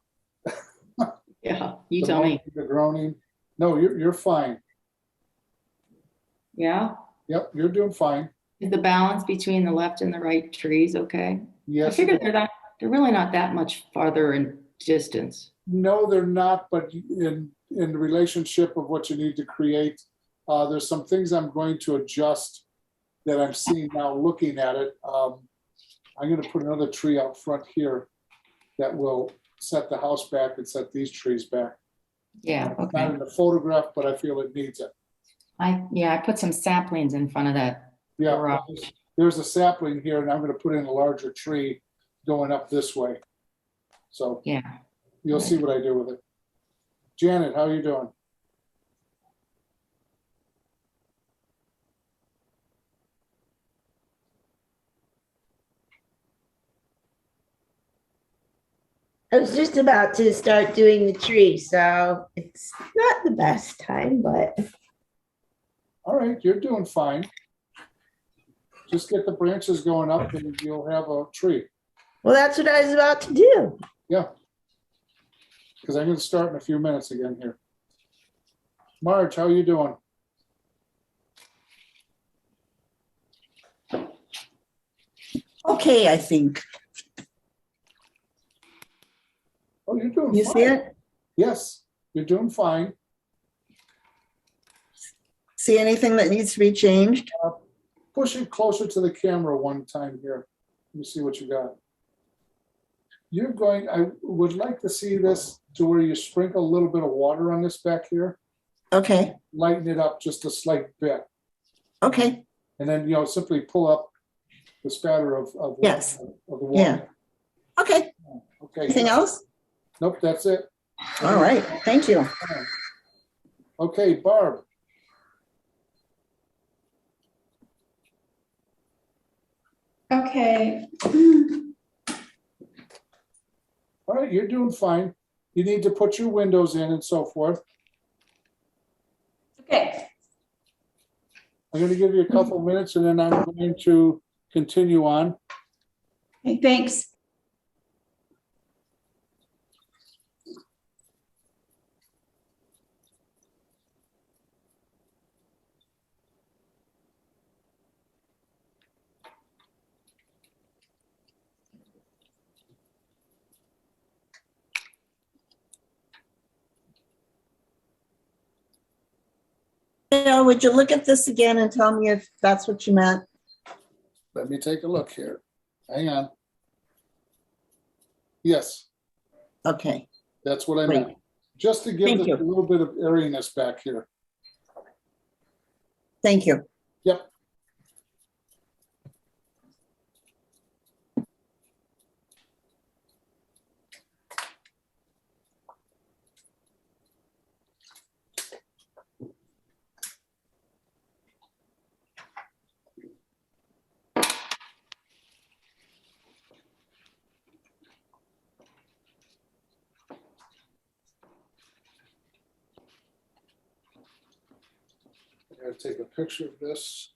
F: Yeah, you
A: The
F: tell me.
A: moaning, the groaning. No, you're fine.
F: Yeah?
A: Yep, you're doing fine.
F: Is the balance between the left and the right trees okay? I
A: Yes.
F: figure they're really not that much farther in distance.
A: No, they're not, but in the relationship of what you need to create, there's some things I'm going to adjust that I'm seeing now looking at it. I'm going to put another tree out front here that will set the house back and set these trees back.
F: Yeah,
A: Not
F: okay.
A: in the photograph, but I feel it needs it.
F: I put some saplings in front of that.
A: Yeah,
F: garage.
A: there's a sapling here, and I'm going to put in a larger tree going up this way. So
F: Yeah.
A: you'll see what I do with it. Janet, how are you doing?
E: I was just about to start doing the tree, so it's not the best time, but
A: All right, you're doing fine. Just get the branches going up and you'll have a tree.
E: well, that's what I was about to do.
A: Yeah. Because I'm going to start in a few minutes again here. Marge, how are you doing?
G: Okay, I think.
A: Oh, you're doing
G: You
A: fine.
G: see it?
A: Yes, you're doing fine.
G: See anything that needs to be changed?
A: Push it closer to the camera one time here. Let me see what you got. I would like to see this to where you sprinkle a little bit of water on this back here.
G: Okay,
A: Lighten it up just a slight bit.
G: okay,
A: And then, simply pull up the spatter of
G: Yes.
A: of the water.
G: yeah. Okay,
A: Okay.
G: anything else?
A: Nope, that's it.
G: All right, thank you.
A: Okay, Barb.
D: Okay.
A: All right, you're doing fine. You need to put your windows in and so forth.
D: Okay.
A: I'm going to give you a couple minutes and then I'm going to continue on.
D: Okay, thanks.
G: Gail, would you look at this again and tell me if that's what you meant?
A: Let me take a look here. Hang on. Yes,
G: Okay,
A: that's what I
G: Great.
A: meant. Just to give
G: Thank
A: it
G: you.
A: a little bit of airiness back here.
G: thank you.
A: Yep. I gotta take a picture of this.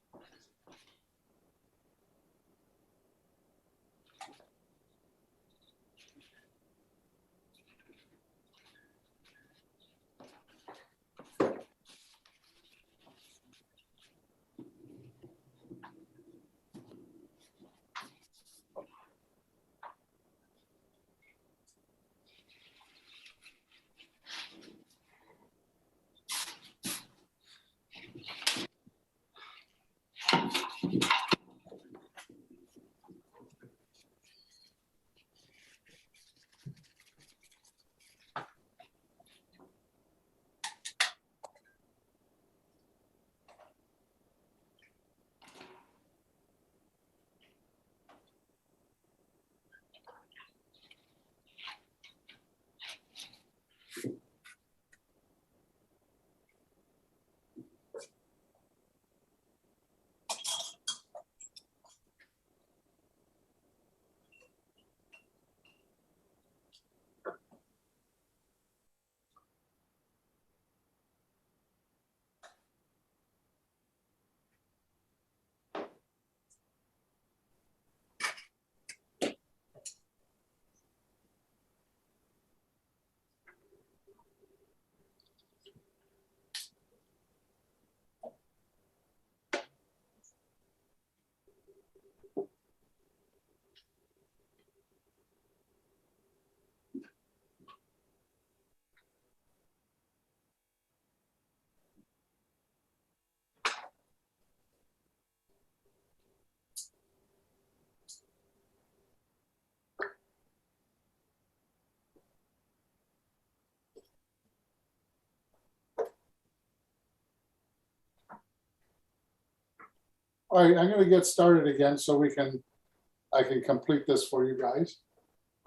A: All right, I'm gonna get started again so I can complete this for you guys.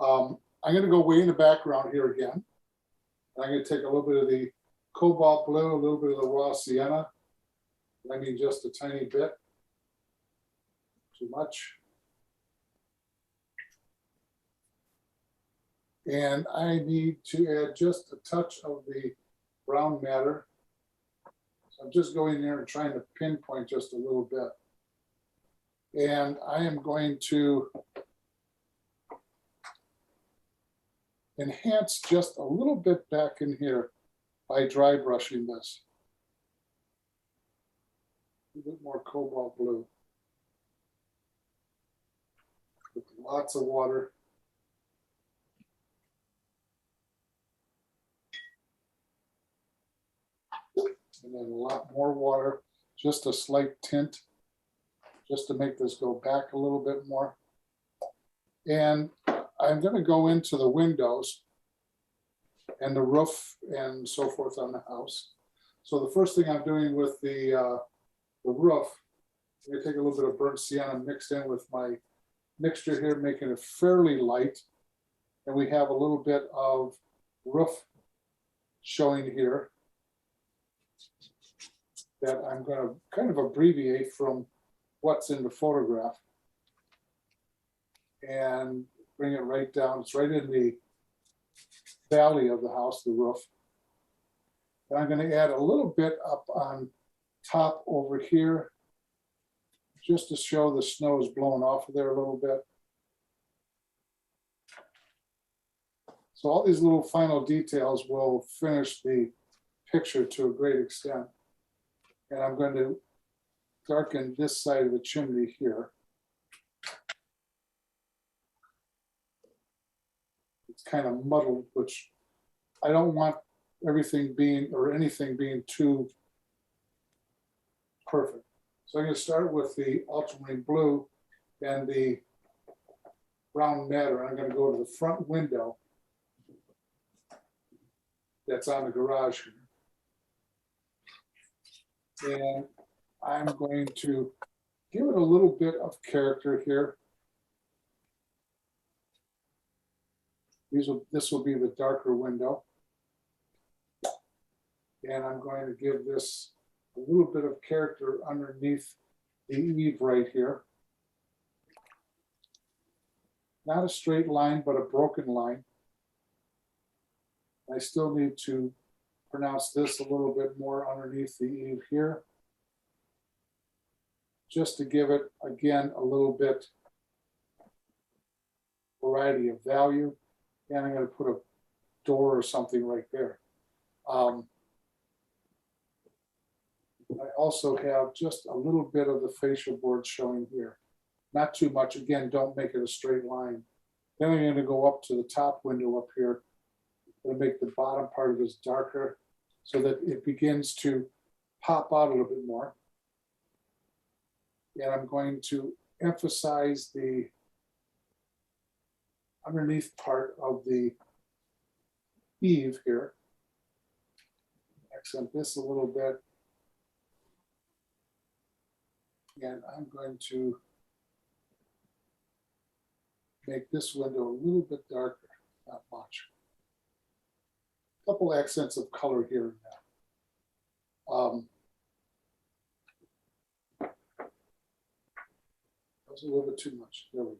A: I'm gonna go way in the background here again. And I'm gonna take a little bit of the cobalt blue, a little bit of the raw sienna. I mean, just a tiny bit. Too much. And I need to add just a touch of the brown matter. So I'm just going there and trying to pinpoint just a little bit. And I am going to enhance just a little bit back in here by dry brushing this. A bit more cobalt blue. With lots of water. And then a lot more water, just a slight tint, just to make this go back a little bit more. And I'm going to go into the windows and the roof and so forth on the house. So the first thing I'm doing with the roof, I'm going to take a little bit of burnt sienna mixed in with my mixture here, making it fairly light. And we have a little bit of roof showing here that I'm going to kind of abbreviate from what's in the photograph and bring it right down. It's right in the valley of the house, the roof. And I'm going to add a little bit up on top over here, just to show the snow is blowing off of there a little bit. So all these little final details will finish the picture to a great extent. And I'm going to darken this side of the chimney here. It's kind of muddled, which I don't want everything being, or anything being too perfect. So I'm going to start with the ultramarine blue and the brown matter. I'm going to go to the front window that's on the garage here. And I'm going to give it a little bit of character here. This will be the darker window. And I'm going to give this a little bit of character underneath the eave right here. Not a straight line, but a broken line. I still need to pronounce this a little bit more underneath the eave here, just to give it, again, a little bit variety of value. And I'm going to put a door or something right there. I also have just a little bit of the fascia board showing here. Not too much. Again, don't make it a straight line. Then I'm going to go up to the top window up here and make the bottom part of this darker so that it begins to pop out a little bit more. And I'm going to emphasize the underneath part of the eave here. Accent this a little bit. And I'm going to make this window a little bit darker, not much. A couple accents of color here and there. That was a little bit too much. There we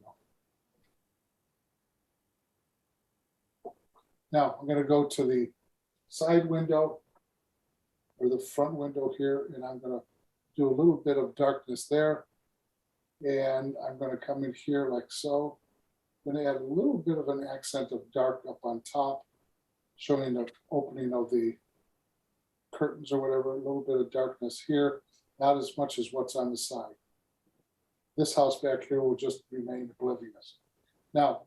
A: go. Now I'm going to go to the side window or the front window here, and I'm going to do a little bit of darkness there. And I'm going to come in here like so. I'm going to add a little bit of an accent of dark up on top, showing the opening of the curtains or whatever, a little bit of darkness here, not as much as what's on the side. This house back here will just remain oblivious. Now,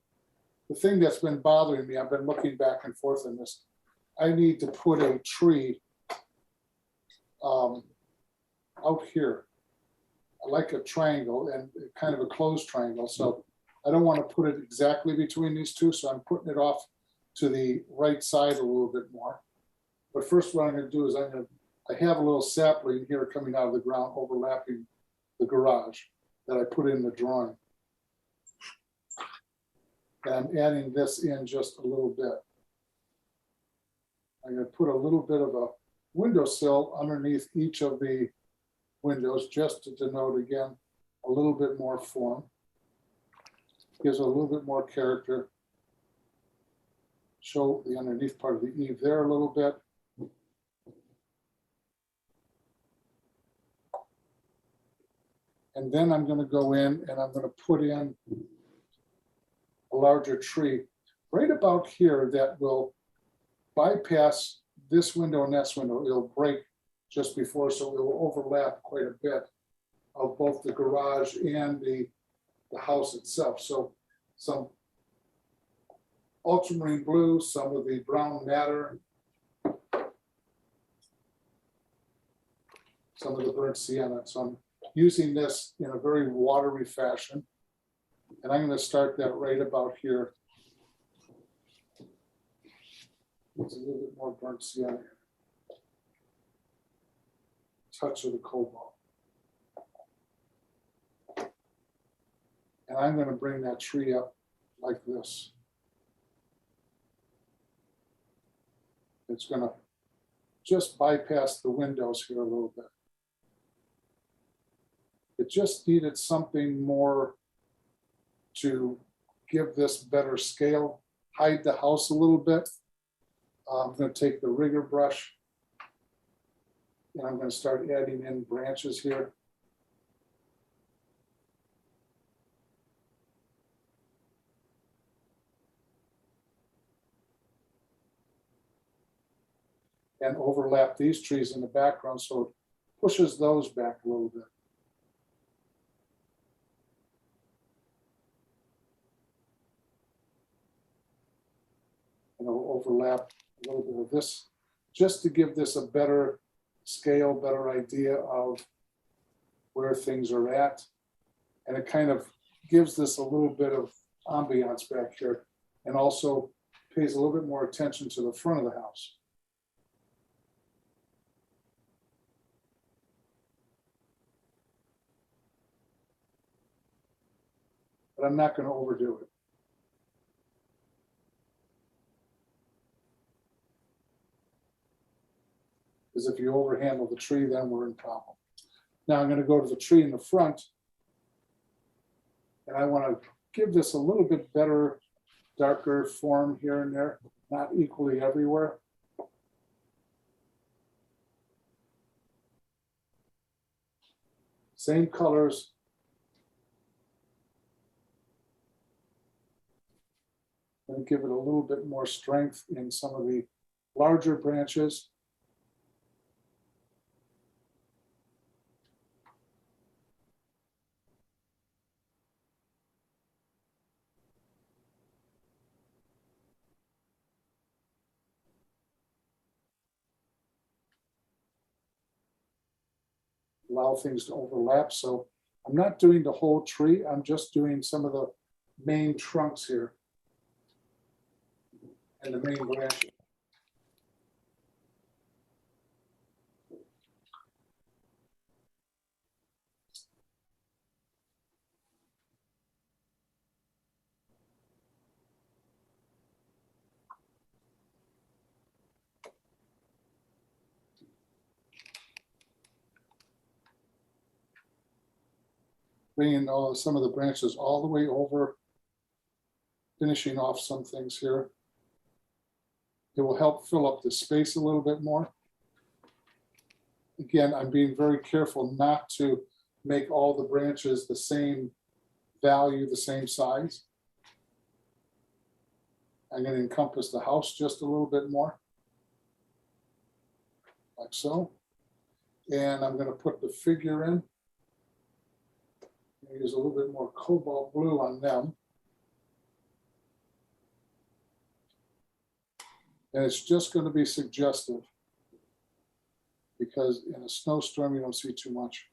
A: the thing that's been bothering me, I've been looking back and forth on this, I need to put a tree out here. I like a triangle and kind of a closed triangle, so I don't want to put it exactly between these two, so I'm putting it off to the right side a little bit more. But first what I'm going to do is I have a little sapling here coming out of the ground overlapping the garage that I put in the drawing. And I'm adding this in just a little bit. I'm going to put a little bit of a windowsill underneath each of the windows just to denote again a little bit more form. Gives it a little bit more character. Show the underneath part of the eave there a little bit. And then I'm going to go in and I'm going to put in a larger tree right about here that will bypass this window and this window. It'll break just before, so it will overlap quite a bit of both the garage and the house itself. So some ultramarine blue, some of the brown madder, some of the burnt sienna. So I'm using this in a very watery fashion. And I'm going to start that right about here. It's a little bit more burnt sienna. Touch of the cobalt. And I'm going to bring that tree up like this. It's going to just bypass the windows here a little bit. It just needed something more to give this better scale, hide the house a little bit. I'm going to take the rigger brush and I'm going to start adding in branches here. And overlap these trees in the background so it pushes those back a little bit. And I'll overlap a little bit of this just to give this a better scale, better idea of where things are at. And it kind of gives this a little bit of ambiance back here and also pays a little bit more attention to the front of the house. But I'm not going to overdo it. Because if you overhandle the tree, then we're in problem. Now I'm going to go to the tree in the front. And I want to give this a little bit better, darker form here and there, not equally everywhere. Same colors. And give it a little bit more strength in some of the larger branches. Allow things to overlap. So I'm not doing the whole tree. I'm just doing some of the main trunks here and the main branches. Bringing some of the branches all the way over, finishing off some things here. It will help fill up the space a little bit more. Again, I'm being very careful not to make all the branches the same value, the same size. I'm going to encompass the house just a little bit more, like so. And I'm going to put the figure in. Use a little bit more cobalt blue on them. And it's just going to be suggestive because in a snowstorm, you don't see too much.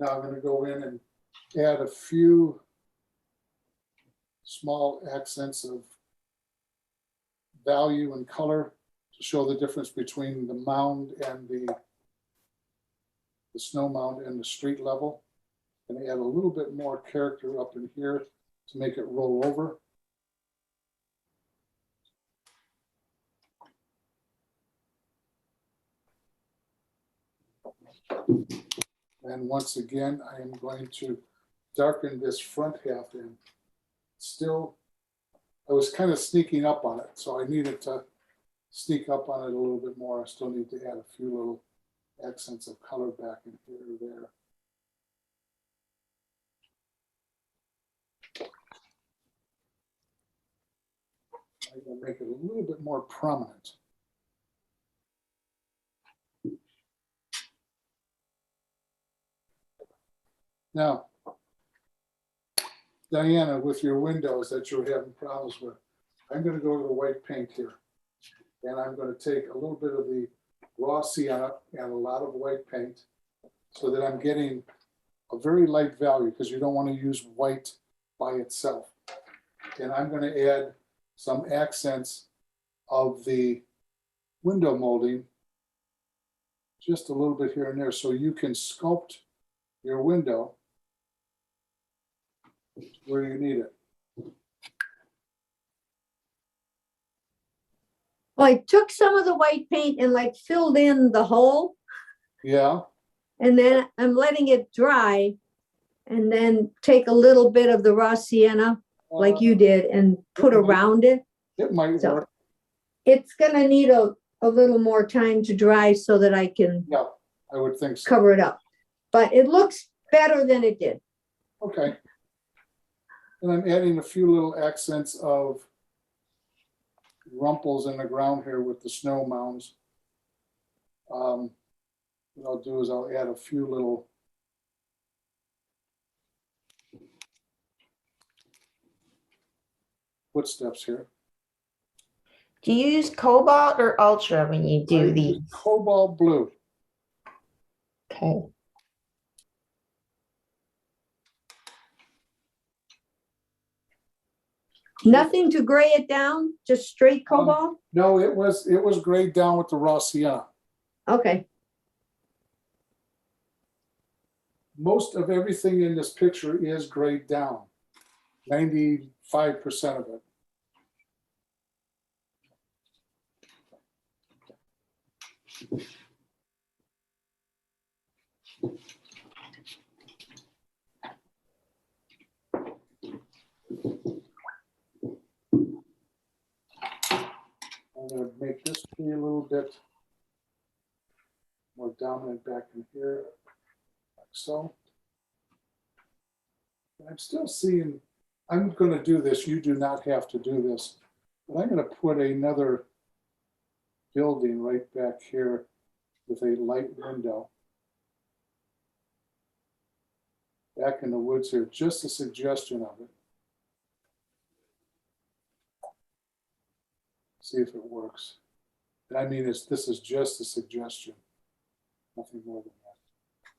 A: Now I'm going to go in and add a few small accents of value and color to show the difference between the mound and the snow mound and the street level. And add a little bit more character up in here to make it roll over. And once again, I am going to darken this front half in. Still, I was kind of sneaking up on it, so I needed to sneak up on it a little bit more. I still need to add a few little accents of color back in here or there. I'm going to make it a little bit more prominent. Now, Diana, with your windows that you're having problems with, I'm going to go to the white paint here. And I'm going to take a little bit of the raw sienna and a lot of white paint so that I'm getting a very light value, because you don't want to use white by itself. And I'm going to add some accents of the window molding, just a little bit here and there, so you can sculpt your window where you need it.
B: Well, I took some of the white paint and like filled in the hole,
A: Yeah,
B: and then I'm letting it dry, and then take a little bit of the raw sienna like you did and put around it.
A: it might
B: So
A: work.
B: it's gonna need a little more time to dry so that I can
A: Yeah, I would think so.
B: cover it up. But it looks better than it did.
A: Okay. And I'm adding a few little accents of rumples in the ground here with the snow mounds. What I'll do is I'll add a few little footsteps here.
E: Do you use cobalt or ultra when you
A: I
E: do
A: use
E: these?
A: cobalt blue.
E: Okay.
B: Nothing to gray it down, just straight cobalt?
A: No, it was grayed down with the raw sienna.
B: Okay.
A: Most of everything in this picture is grayed down, 95% of it. I'm going to make this be a little bit more dominant back in here, like so. I'm still seeing, I'm going to do this. You do not have to do this, but I'm going to put another building right back here with a light window. Back in the woods here, just a suggestion of it. See if it works. And I mean, this is just a suggestion, nothing more than that.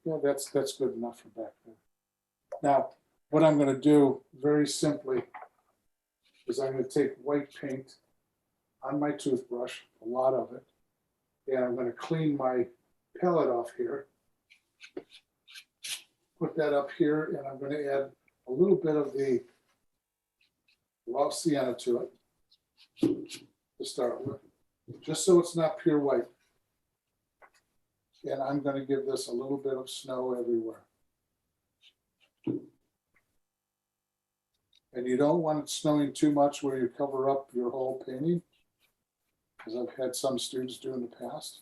A: Yeah, that's good enough for back there. Now, what I'm going to do very simply is I'm going to take white paint on my toothbrush, a lot of it, and I'm going to clean my palette off here. Put that up here, and I'm going to add a little bit of the raw sienna to it to start with, just so it's not pure white. And I'm going to give this a little bit of snow everywhere. And you don't want it snowing too much where you cover up your whole painting, because I've had some students do in the past.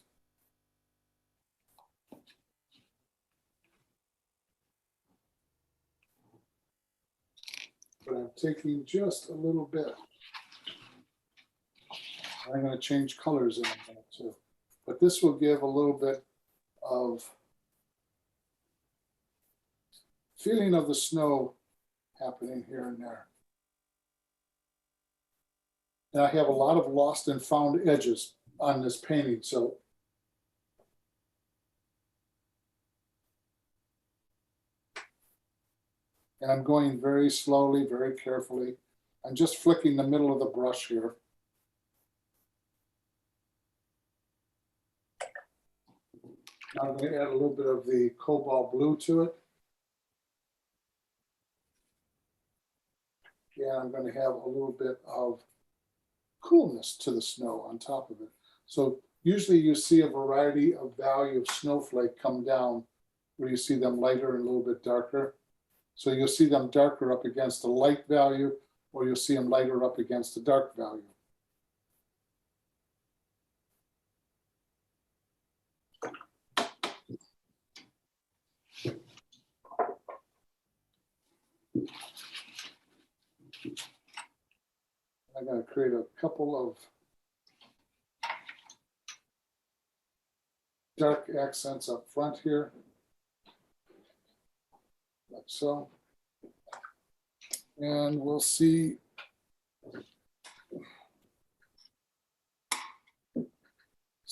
A: But I'm taking just a little bit. I'm going to change colors in a minute too. But this will give a little bit of feeling of the snow happening here and there. And I have a lot of lost and found edges on this painting, so And I'm going very slowly, very carefully. I'm just flicking the middle of the brush here. Now I'm going to add a little bit of the cobalt blue to it. And I'm going to have a little bit of coolness to the snow on top of it. So usually you see a variety of value of snowflake come down where you see them lighter and a little bit darker. So you'll see them darker up against the light value, or you'll see them lighter up against the dark value. I'm going to create a couple of dark accents up front here, like so. And we'll see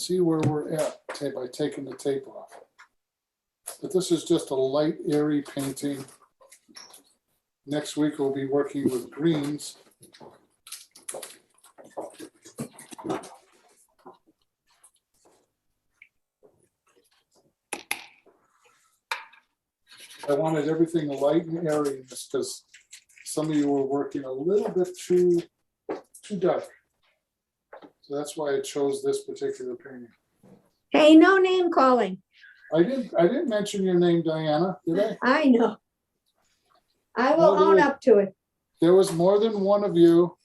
A: where we're at by taking the tape off. But this is just a light, airy painting. Next week we'll be working with greens. I wanted everything light and airy because some of you were working a little bit too dark. So that's why I chose this particular painting.
B: Hey, no name calling.
A: I didn't mention your name, Diana, did I?
B: I know. I will
A: Well,
B: own up to it.
A: There was more than one of you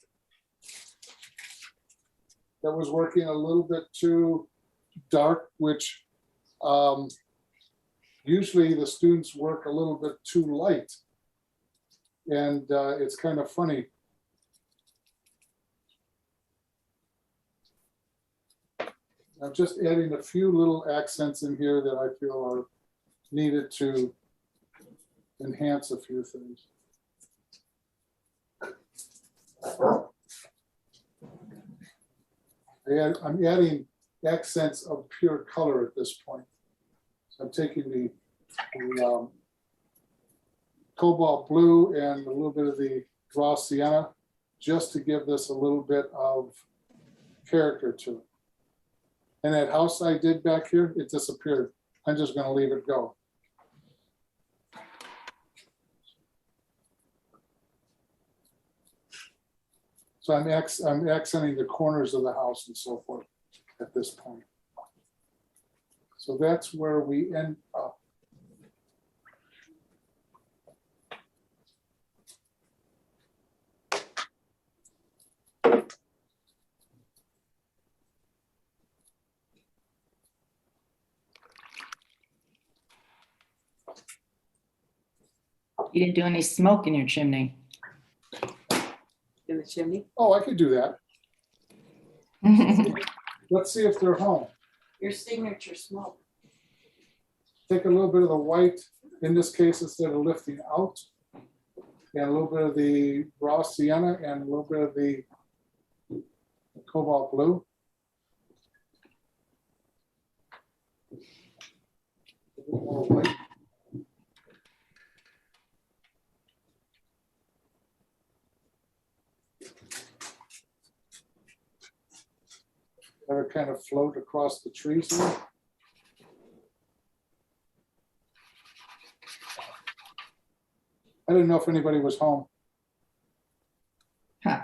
A: that was working a little bit too dark, which usually the students work a little bit too light. And it's kind of funny. I'm just adding a few little accents in here that I feel are needed to enhance a few things. I'm adding accents of pure color at this point. So I'm taking the cobalt blue and a little bit of the raw sienna just to give this a little bit of character to it. And that house I did back here, it disappeared. I'm just going to leave it go. So I'm accenting the corners of the house and so forth at this point. So that's where we end up.
F: You didn't do any smoke in your chimney.
H: In the chimney?
A: Oh, I could do that. Let's see if they're home.
H: Your signature smoke.
A: Take a little bit of the white, in this case, instead of lifting out, and a little bit of the raw sienna and a little bit of the cobalt blue. A little more white. Let it kind of float across the trees here. I didn't know if anybody was home.
F: Huh.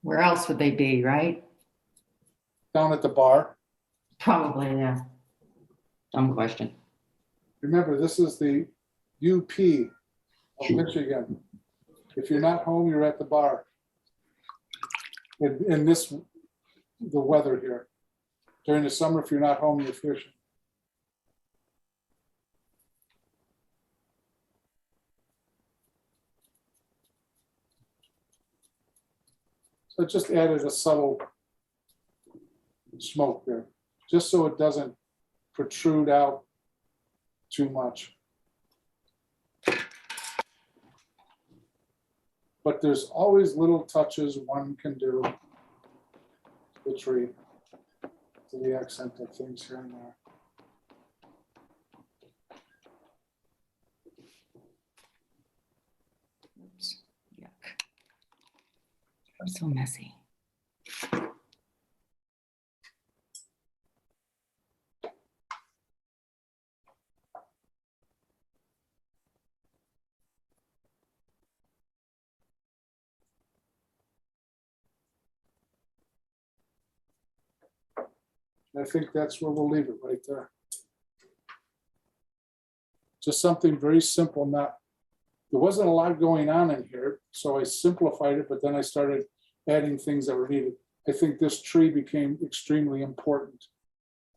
F: Where else would they be, right?
A: Down at the bar.
F: Probably, yeah. Dumb question.
A: Remember, this is the UP of Michigan. If you're not home, you're at the bar. In this, the weather here. During the summer, if you're not home, you're fishing. So I just added a subtle smoke there, just so it doesn't protrude out too much. But there's always little touches one can do to the tree, to the accent of things here and there.
F: So messy.
A: I think that's where we'll leave it, right there. Just something very simple, there wasn't a lot going on in here, so I simplified it, but then I started adding things that were needed. I think this tree became extremely important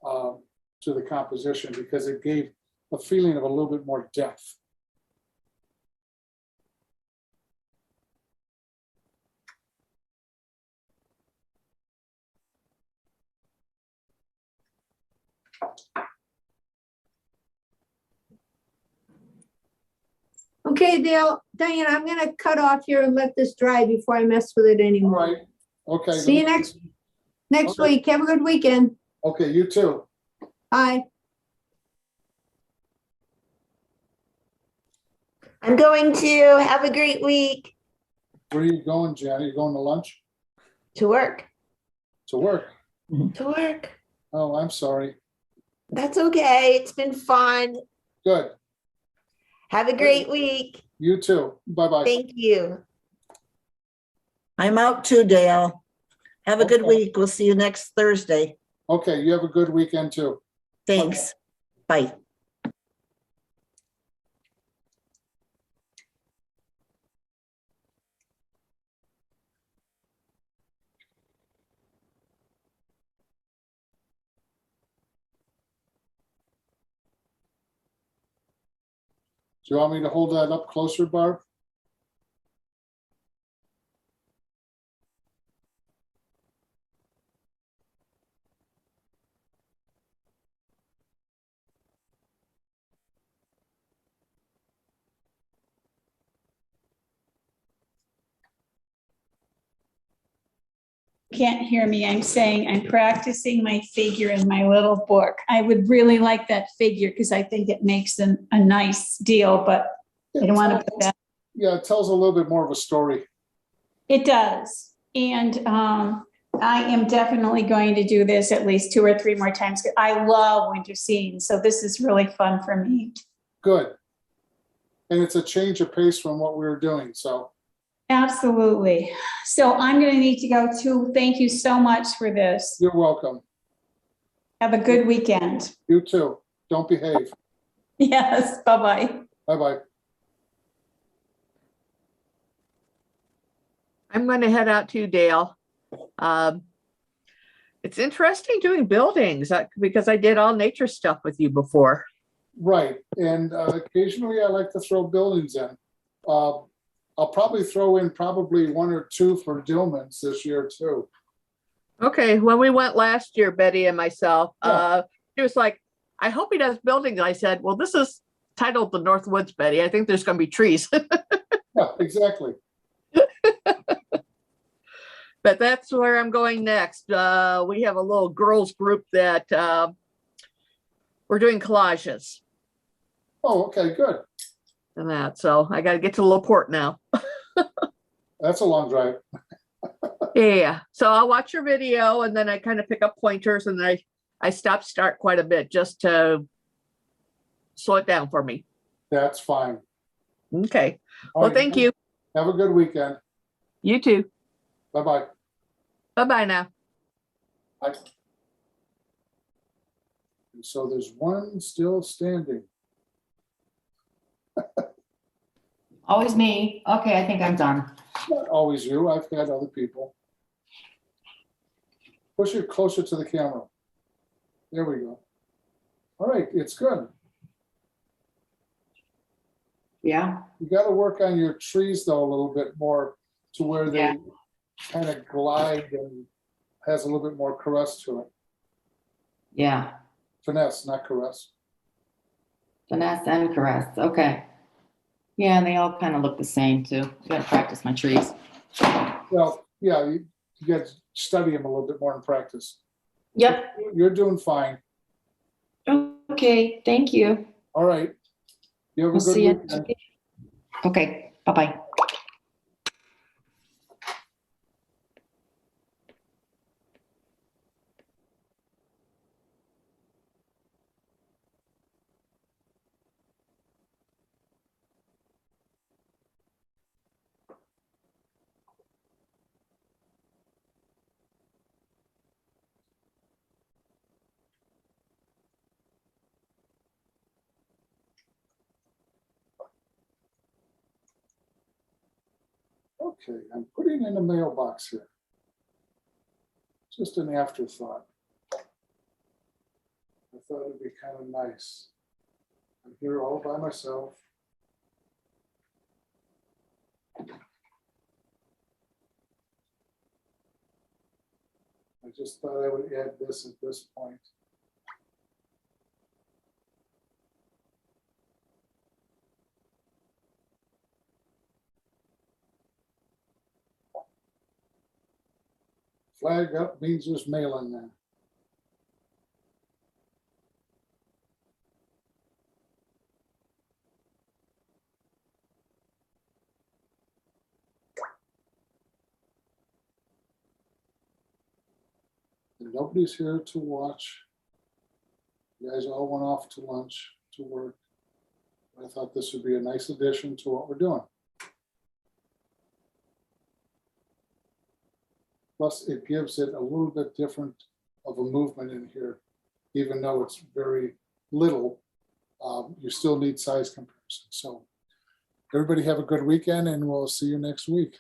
A: to the composition because it gave a feeling of a little bit more depth.
B: Okay, Diane, I'm gonna cut off here and let this dry before I mess with it
A: All
B: anymore.
A: right, okay.
B: See you next
A: Okay.
B: week. Have a good weekend.
A: Okay, you too.
B: Bye.
E: I'm going to have a great week.
A: Where are you going, Jan? Are you going to lunch?
E: To work.
A: To work?
E: To work.
A: Oh, I'm sorry.
E: That's okay. It's been fun.
A: Good.
E: Have a great week.
A: You too. Bye-bye.
E: Thank you.
G: I'm out too, Dale. Have a good
A: Okay.
G: week. We'll see you next Thursday.
A: Okay, you have a good weekend too.
G: Thanks. Bye.
A: Do you want me to hold that up closer, Barb?
D: Can't hear me. I'm saying I'm practicing my figure in my little book. I would really like that figure because I think it makes a nice deal, but I don't want to put that.
A: Yeah, it tells a little bit more of a story.
D: It does. And I am definitely going to do this at least 2 or 3 more times. I love winter scenes, so this is really fun for me.
A: Good. And it's a change of pace from what we were doing, so.
D: Absolutely. So I'm going to need to go too. Thank you so much for this.
A: You're welcome.
D: Have a good weekend.
A: You too. Don't behave.
D: Yes. Bye-bye.
A: Bye-bye.
I: I'm going to head out to Dale. It's interesting doing buildings because I did all nature stuff with you before.
A: Right. And occasionally I like to throw buildings in. I'll probably throw in 1 or 2 for Dillman's this year too.
I: Okay, when we went last year, Betty and myself,
A: Yeah.
I: she was like, I hope he does buildings. I said, well, this is titled The North Woods, Betty. I think there's going to be trees.
A: Yeah, exactly.
I: But that's where I'm going next. We have a little girls group that we're doing collages
A: Oh, okay, good.
I: and that. So I got to get to LaPorte now.
A: That's a long drive.
I: Yeah. So I'll watch your video and then I kind of pick up pointers and I start quite a bit just to slow it down for me.
A: That's fine.
I: Okay.
A: All
I: Well,
A: right,
I: thank you.
A: Have a good weekend.
I: You too.
A: Bye-bye.
I: Bye-bye now.
A: Bye. And so there's one still standing.
F: Always me. Okay, I think I'm done.
A: Not always you. I've had other people. Push it closer to the camera. There we go. All right, it's good.
F: Yeah.
A: You got to work on your trees though a little bit more to where they
F: Yeah.
A: kind of glide and has a little bit more caress to it.
F: Yeah.
A: Finesse, not caress.
F: Finesse and caress. Okay. Yeah, and they all kind of look the same too. I gotta practice my trees.
A: Well, yeah, you got to study them a little bit more in practice.
F: Yep.
A: You're doing fine.
F: Okay, thank you.
A: All right. You have a
F: We'll
A: good
F: see you.
A: weekend.
F: Okay, bye-bye.
A: Okay, I'm putting in a mailbox here. Just an afterthought. I thought it'd be kind of nice. I'm here all by myself. I just thought I would add this at this point. Flag up means there's mail in there. And nobody's here to watch. You guys all went off to lunch, to work. I thought this would be a nice addition to what we're doing. Plus, it gives it a little bit different of a movement in here, even though it's very little. You still need size comparison. So everybody have a good weekend, and we'll see you next week.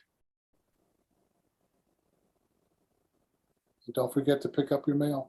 A: And don't forget to pick up your mail.